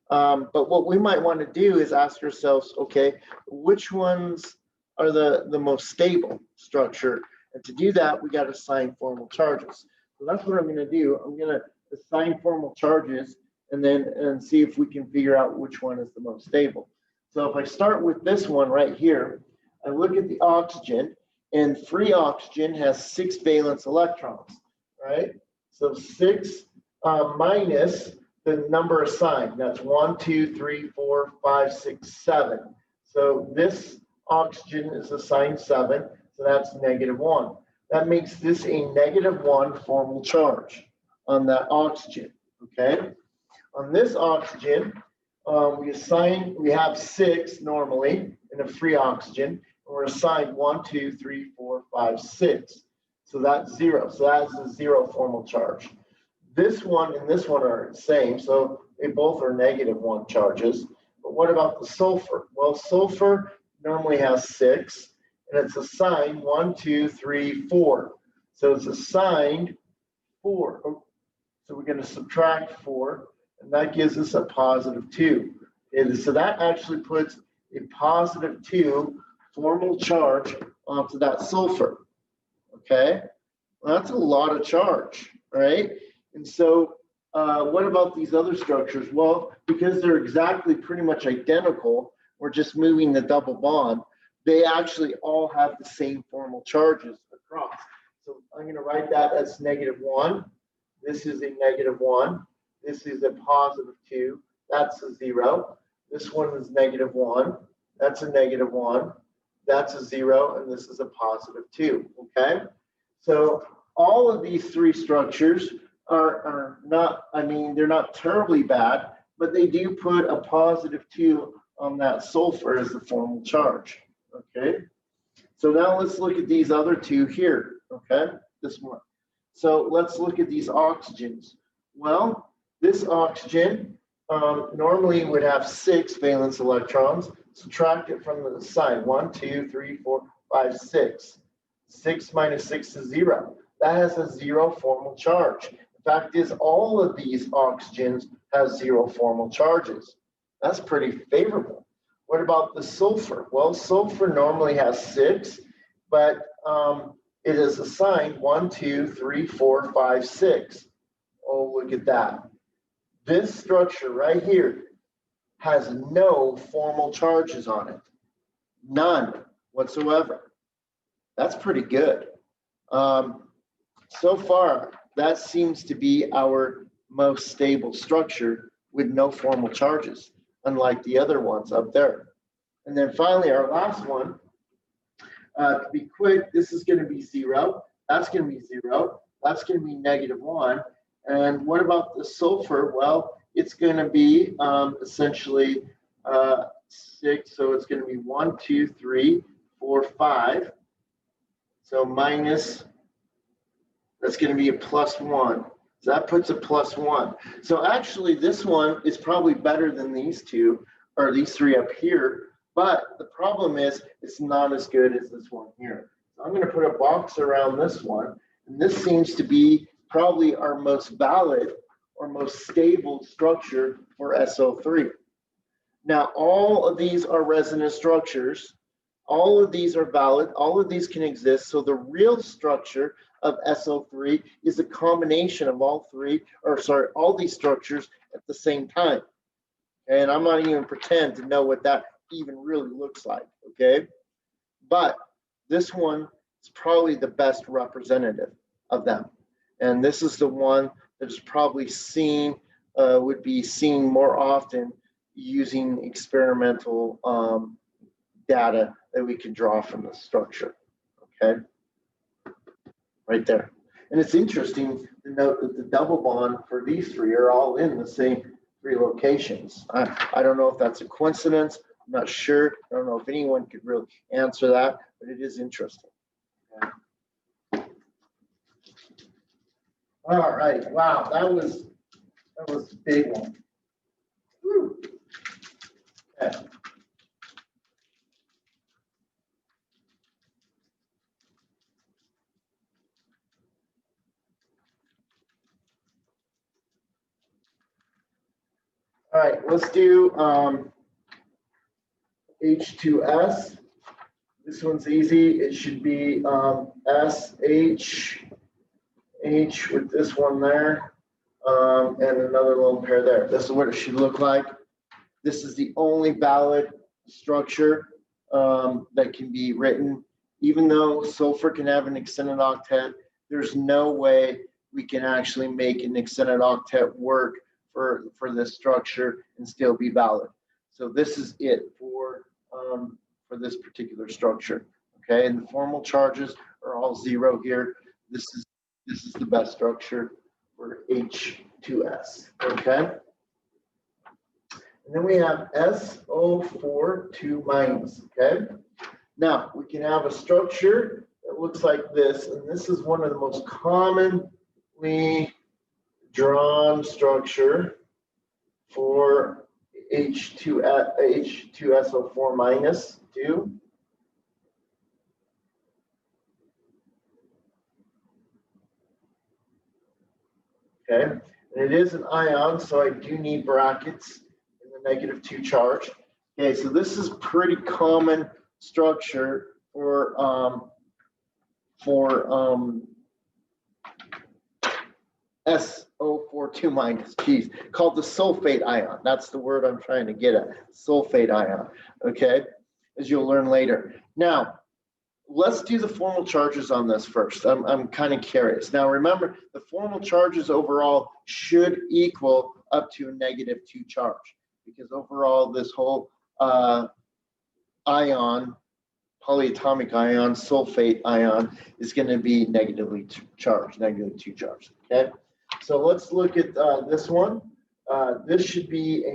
But what we might want to do is ask ourselves, okay, which ones are the most stable structure? And to do that, we got to assign formal charges. So that's what I'm going to do. I'm going to assign formal charges and see if we can figure out which one is the most stable. So if I start with this one right here, I look at the oxygen, and free oxygen has 6 valence electrons, right? So 6 minus the number assigned. That's 1, 2, 3, 4, 5, 6, 7. So this oxygen is assigned 7, so that's -1. That makes this a -1 formal charge on that oxygen, okay? On this oxygen, we have 6 normally in a free oxygen, and we're assigned 1, 2, 3, 4, 5, 6. So that's 0. So that's a 0 formal charge. This one and this one are the same, so they both are -1 charges. But what about the sulfur? Well, sulfur normally has 6, and it's assigned 1, 2, 3, 4. So it's assigned 4. So we're going to subtract 4, and that gives us a +2. And so that actually puts a +2 formal charge onto that sulfur. Okay, well, that's a lot of charge, right? And so what about these other structures? Well, because they're exactly pretty much identical, we're just moving the double bond, they actually all have the same formal charges across. So I'm going to write that as -1. This is a -1. This is a +2. That's a 0. This one is -1. That's a -1. That's a 0. And this is a +2. Okay. So all of these three structures are not, I mean, they're not terribly bad, but they do put a +2 on that sulfur as the formal charge. Okay. So now let's look at these other two here. Okay. This one. So let's look at these oxygens. Well, this oxygen normally would have 6 valence electrons. Subtract it from the side. 1, 2, 3, 4, 5, 6. 6 minus 6 is 0. That has a 0 formal charge. The fact is, all of these oxygens have 0 formal charges. That's pretty favorable. What about the sulfur? Well, sulfur normally has 6, but it is assigned 1, 2, 3, 4, 5, 6. Oh, look at that. This structure right here has no formal charges on it. None whatsoever. That's pretty good. So far, that seems to be our most stable structure with no formal charges, unlike the other ones up there. And then finally, our last one, to be quick, this is going to be 0. That's going to be 0. That's going to be -1. And what about the sulfur? Well, it's going to be essentially 6. So it's going to be 1, 2, 3, 4, 5. So minus, that's going to be a +1. So that puts a +1. So actually, this one is probably better than these two, or these three up here. But the problem is, it's not as good as this one here. I'm going to put a box around this one, and this seems to be probably our most valid or most stable structure for SO3. Now, all of these are resonance structures. All of these are valid. All of these can exist. So the real structure of SO3 is a combination of all these structures at the same time. And I'm not even pretend to know what that even really looks like, okay? But this one is probably the best representative of them. And this is the one that is probably seen, would be seen more often using experimental data that we can draw from the structure, okay? Right there. And it's interesting to note that the double bond for these three are all in the same 3 locations. I don't know if that's a coincidence. I'm not sure. I don't know if anyone could really answer that, but it is interesting. Okay. All right. Wow, that was a big one. Whew. Okay. All right, let's do H2S. This one's easy. It should be SH with this one there, and another lone pair there. This is what it should look like. This is the only valid structure that can be written. Even though sulfur can have an extended octet, there's no way we can actually make an extended octet work for this structure and still be valid. So this is it for this particular structure. Okay, and the formal charges are all 0 here. This is the best structure for H2S. Okay. And then we have SO4 2 minus. Okay. Now we can have a structure that looks like this, and this is one of the most commonly drawn structure for H2SO4 minus 2. Okay, and it is an ion, so I do need brackets in the -2 charge. Okay, so this is pretty common structure for SO4 2 minus, geez, called the sulfate ion. That's the word I'm trying to get at, sulfate ion, okay, as you'll learn later. Now, let's do the formal charges on this first. I'm kind of curious. Now, remember, the formal charges overall should equal up to a -2 charge, because overall this whole ion, polyatomic ion, sulfate ion, is going to be negatively charged, -2 charge, okay? So let's look at this one. This should be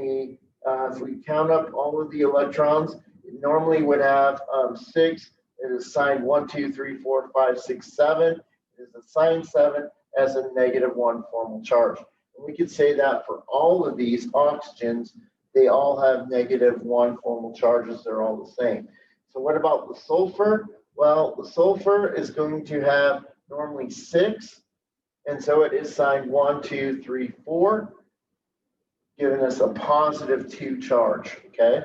if we count up all of the electrons, it normally would have 6. It is signed 1, 2, 3, 4, 5, 6, 7. It is assigned 7 as a -1 formal charge. And we could say that for all of these oxygens, they all have -1 formal charges. They're all the same. So what about the sulfur? Well, the sulfur is going to have normally 6. And so it is signed 1, 2, 3, 4, giving us a +2 charge, okay?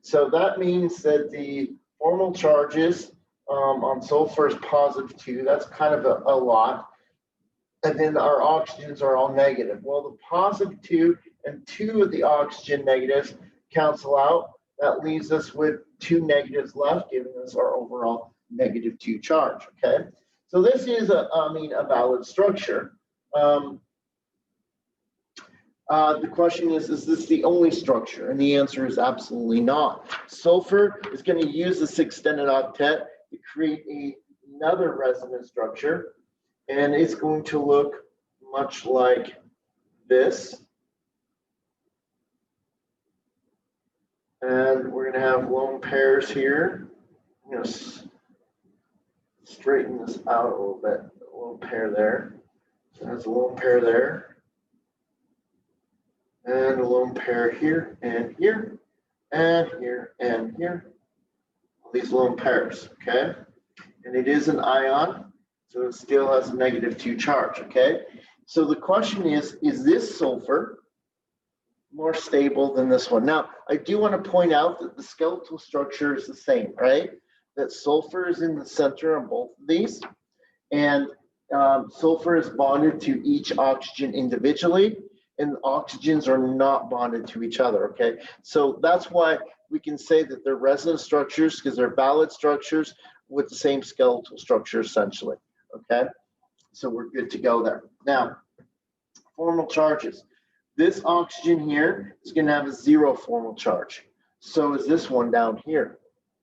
So that means that the formal charges on sulfur is +2. That's kind of a lot. And then our oxygens are all negative. Well, the +2 and 2 of the oxygen negatives cancel out. That leaves us with 2 negatives left, giving us our overall -2 charge, okay? So this is a valid structure. The question is this the only structure? And the answer is absolutely not. Sulfur is going to use this extended octet to create another resonance structure, and it's going to look much like this. And we're going to have lone pairs here. I'm going to straighten this out a little bit. A lone pair there. So there's a lone pair there. And a lone pair here and here and here and here. All these lone pairs, okay? and it is an ion, so it still has a -2 charge, okay? So the question is this sulfur more stable than this one? Now, I do want to point out that the skeletal structure is the same, right? That sulfur is in the center of both of these, and sulfur is bonded to each oxygen individually, and oxygens are not bonded to each other, okay? So that's why we can say that they're resonance structures, because they're valid structures with the same skeletal structure essentially, okay? So we're good to go there. Now, formal charges. This oxygen here is going to have a 0 formal charge. So is this one down here,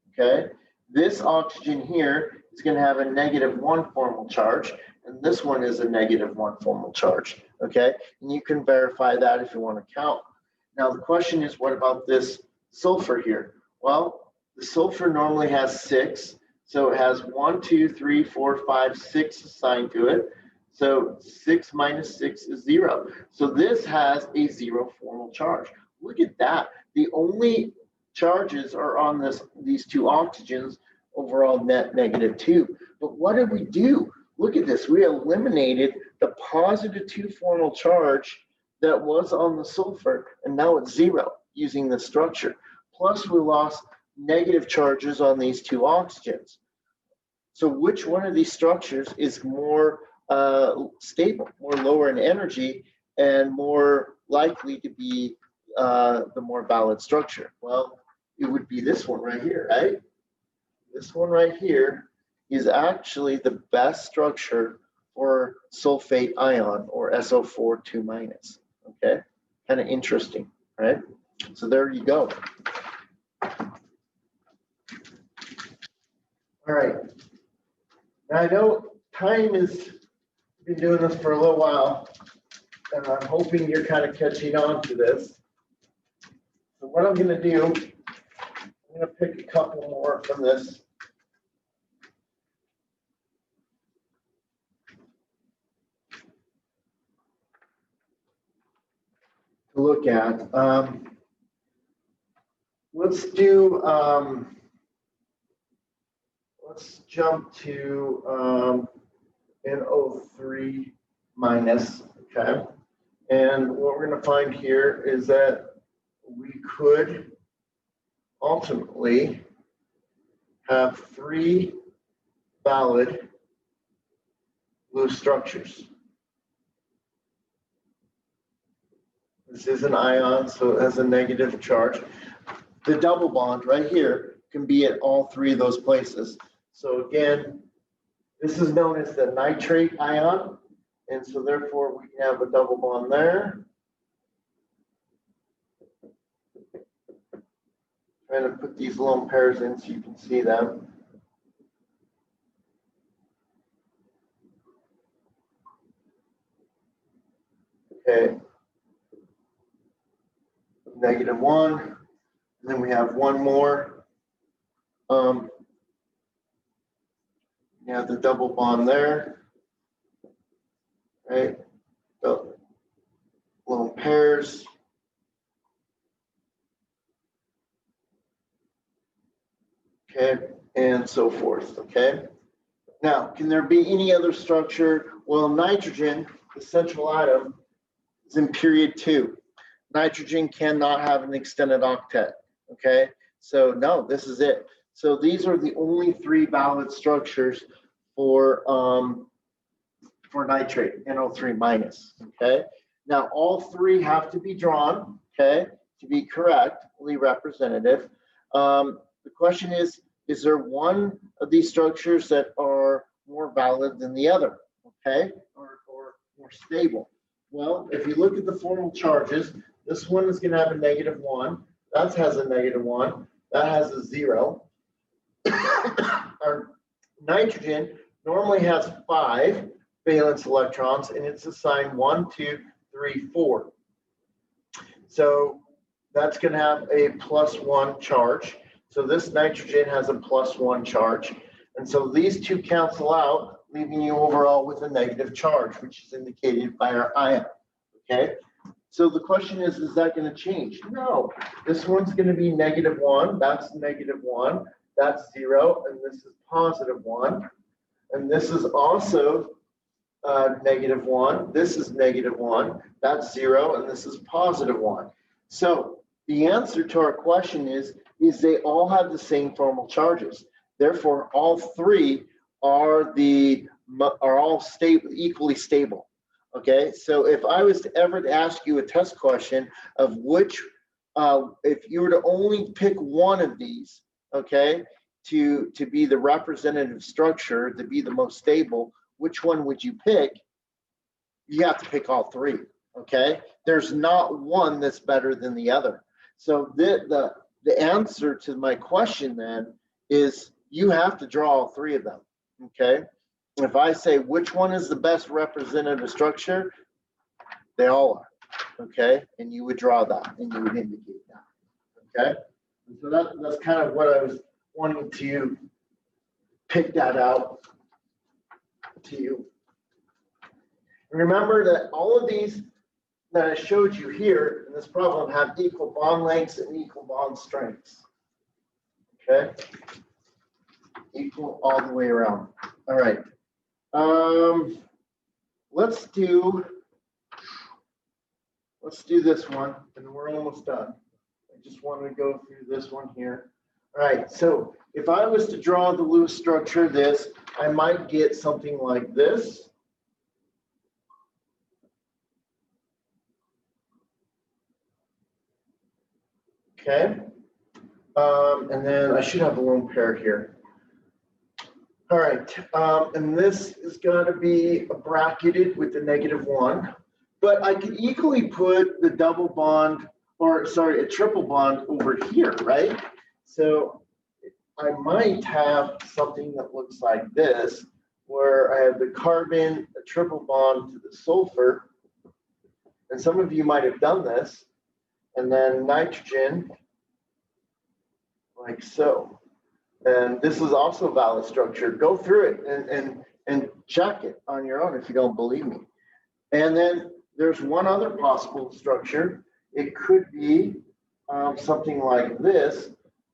okay? This oxygen here is going to have a -1 formal charge, and this one is a -1 formal charge, okay? And you can verify that if you want to count. Now, the question is, what about this sulfur here? Well, the sulfur normally has 6, so it has 1, 2, 3, 4, 5, 6 assigned to it. So 6 minus 6 is 0. So this has a 0 formal charge. Look at that. The only charges are on these two oxygens, overall net -2. But what did we do? Look at this. We eliminated the +2 formal charge that was on the sulfur, and now it's 0 using the structure. Plus we lost negative charges on these two oxygens. So which one of these structures is more stable, more lower in energy, and more likely to be the more valid structure? Well, it would be this one right here, right? This one right here is actually the best structure for sulfate ion, or SO4 2-. Okay, kind of interesting, right? So there you go. All right. Now I know time is, been doing this for a little while, and I'm hoping you're kind of catching on to this. So what I'm going to do, I'm going to pick a couple more from this. To look at. Let's do, let's jump to NO3-, okay? And what we're going to find here is that we could ultimately have 3 valid loose structures. This is an ion, so it has a negative charge. The double bond right here can be at all 3 of those places. So again, this is known as the nitrate ion, and so therefore we can have a double bond there. Trying to put these lone pairs in so you can see them. Okay. -1, and then we have one more. You have the double bond there, right? So lone pairs. Okay, and so forth, okay? Now, can there be any other structure? Well, nitrogen, the central atom, is in period 2. Nitrogen cannot have an extended octet, okay? So no, this is it. So these are the only 3 valid structures for nitrate, NO3-, okay? Now, all 3 have to be drawn, okay, to be correctly representative. The question is there one of these structures that are more valid than the other, okay, or more stable? Well, if you look at the formal charges, this one is going to have a -1. That has a -1. That has a 0. Our nitrogen normally has 5 valence electrons, and it's assigned 1, 2, 3, 4. So that's going to have a +1 charge. So this nitrogen has a +1 charge. And so these 2 cancel out, leaving you overall with a negative charge, which is indicated by our ion, okay? So the question is that going to change? No, this one's going to be -1, that's -1, that's 0, and this is +1. And this is also -1. This is -1. That's 0, and this is +1. So the answer to our question is they all have the same formal charges. Therefore, all three are all stable, equally stable. Okay, so if I was to ever ask you a test question of which, if you were to only pick one of these, okay, to be the representative structure, to be the most stable, which one would you pick? You have to pick all three. Okay, there's not one that's better than the other. So the answer to my question then is you have to draw all three of them. Okay, if I say which one is the best representative structure, they all are. Okay, and you would draw that and you would indicate that. Okay, and so that's kind of what I was wanting to pick that out to you. Remember that all of these that I showed you here in this problem have equal bond lengths and equal bond strengths. Okay, equal all the way around. All right. Let's do this one, and we're almost done. I just want to go through this one here. All right, so if I was to draw the Lewis structure, I might get something like this. Okay, and then I should have a lone pair here. All right, and this is going to be bracketed with the -1, but I could equally put the double bond, or sorry, a triple bond over here, right? So I might have something that looks like this, where I have the carbon, a triple bond to the sulfur, and some of you might have done this, and then nitrogen, like so. And this is also a valid structure. Go through it and check it on your own if you don't believe me. And then there's one other possible structure. It could be something like this,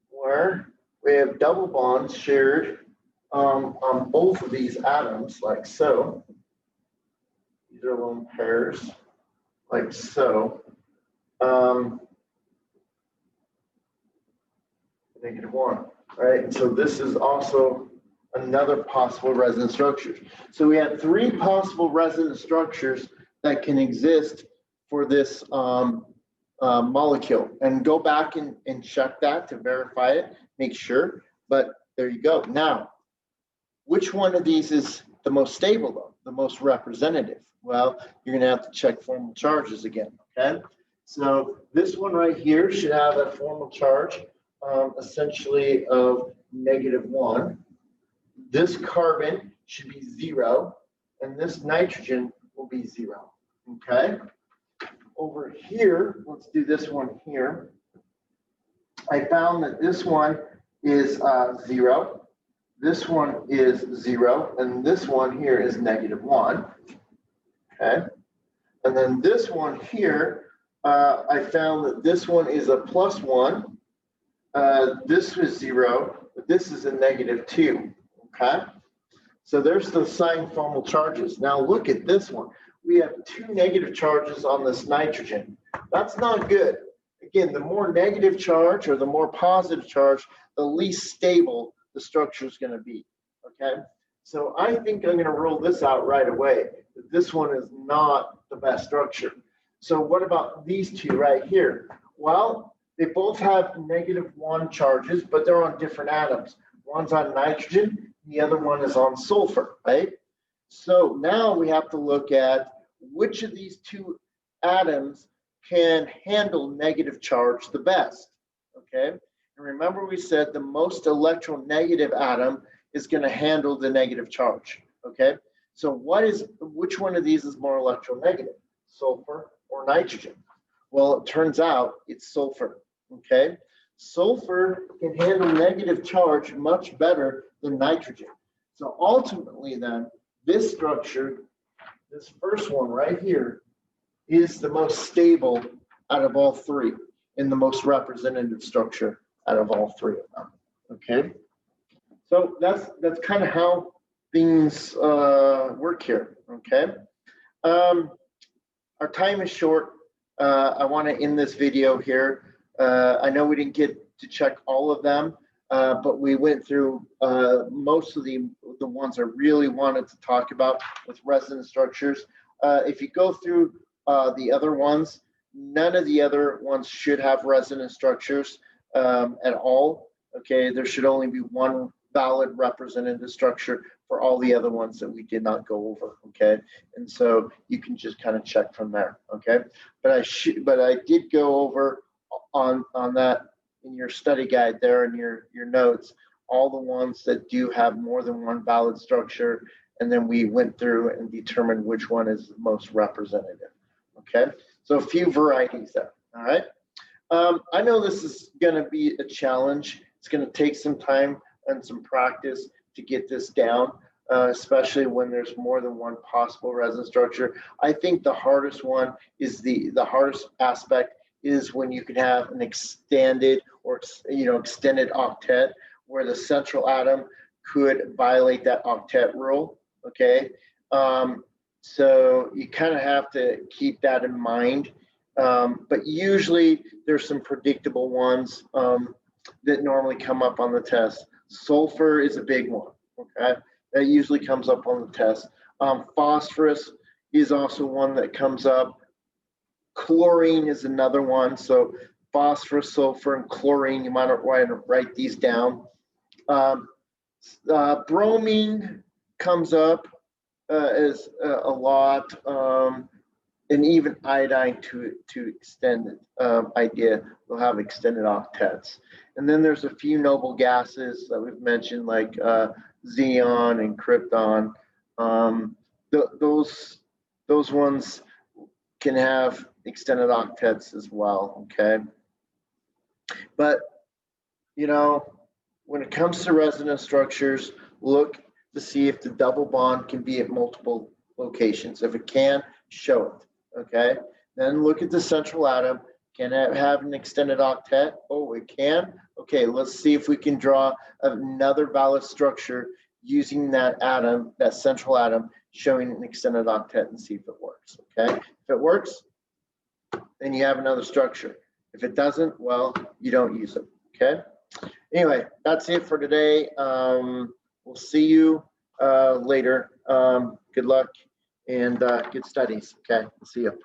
where we have double bonds shared on both of these atoms, like so. These are lone pairs, like so. -1, right? And so this is also another possible resonance structure. So we have three possible resonance structures that can exist for this molecule. And go back and check that to verify it, make sure. But there you go. Now, which one of these is the most stable, though, the most representative? Well, you're going to have to check formal charges again, okay? So this one right here should have a formal charge essentially of -1. This carbon should be 0, and this nitrogen will be 0, okay? Over here, let's do this one here. I found that this one is 0, this one is 0, and this one here is -1, okay? And then this one here, I found that this one is a +1, this was 0, but this is a -2, okay? So there's the sign formal charges. Now look at this one. We have 2 negative charges on this nitrogen. That's not good. Again, the more negative charge or the more positive charge, the least stable the structure is going to be, okay? So I think I'm going to rule this out right away. This one is not the best structure. So what about these two right here? Well, they both have -1 charges, but they're on different atoms. One's on nitrogen, the other one is on sulfur, right? So now we have to look at which of these two atoms can handle negative charge the best, okay? And remember we said the most electronegative atom is going to handle the negative charge, okay? So which one of these is more electronegative, sulfur or nitrogen? Well, it turns out it's sulfur, okay? Sulfur can handle negative charge much better than nitrogen. So ultimately then, this structure, this first one right here, is the most stable out of all three and the most representative structure out of all three of them, okay? So that's kind of how things work here, okay? Our time is short. I want to end this video here. I know we didn't get to check all of them, but we went through most of the ones I really wanted to talk about with resonance structures. If you go through the other ones, none of the other ones should have resonance structures at all. Okay, there should only be one valid representative structure for all the other ones that we did not go over. Okay, and so you can just kind of check from there. Okay, but I did go over on that in your study guide there in your notes, all the ones that do have more than one valid structure, and then we went through and determined which one is the most representative. Okay, so a few varieties there. All right. I know this is going to be a challenge. It's going to take some time and some practice to get this down, especially when there's more than one possible resonance structure. I think the hardest one is the hardest aspect is when you can have an extended or extended octet where the central atom could violate that octet rule. Okay, so you kind of have to keep that in mind. But usually there's some predictable ones that normally come up on the test. Sulfur is a big one, okay? That usually comes up on the test. Phosphorus is also one that comes up. Chlorine is another one. So phosphorus, sulfur, and chlorine, you might want to write these down. Bromine comes up as a lot. And even iodine to extended idea, they'll have extended octets. And then there's a few noble gases that we've mentioned, like xenon and krypton. Those ones can have extended octets as well. Okay, but when it comes to resonance structures, look to see if the double bond can be at multiple locations. If it can, show it. Okay, then look at the central atom. Can it have an extended octet? Oh, it can. Okay, let's see if we can draw another valid structure using that atom, that central atom, showing an extended octet and see if it works. Okay, if it works, then you have another structure. If it doesn't, well, you don't use it. Okay, anyway, that's it for today. We'll see you later. Good luck and good studies. Okay, we'll see you.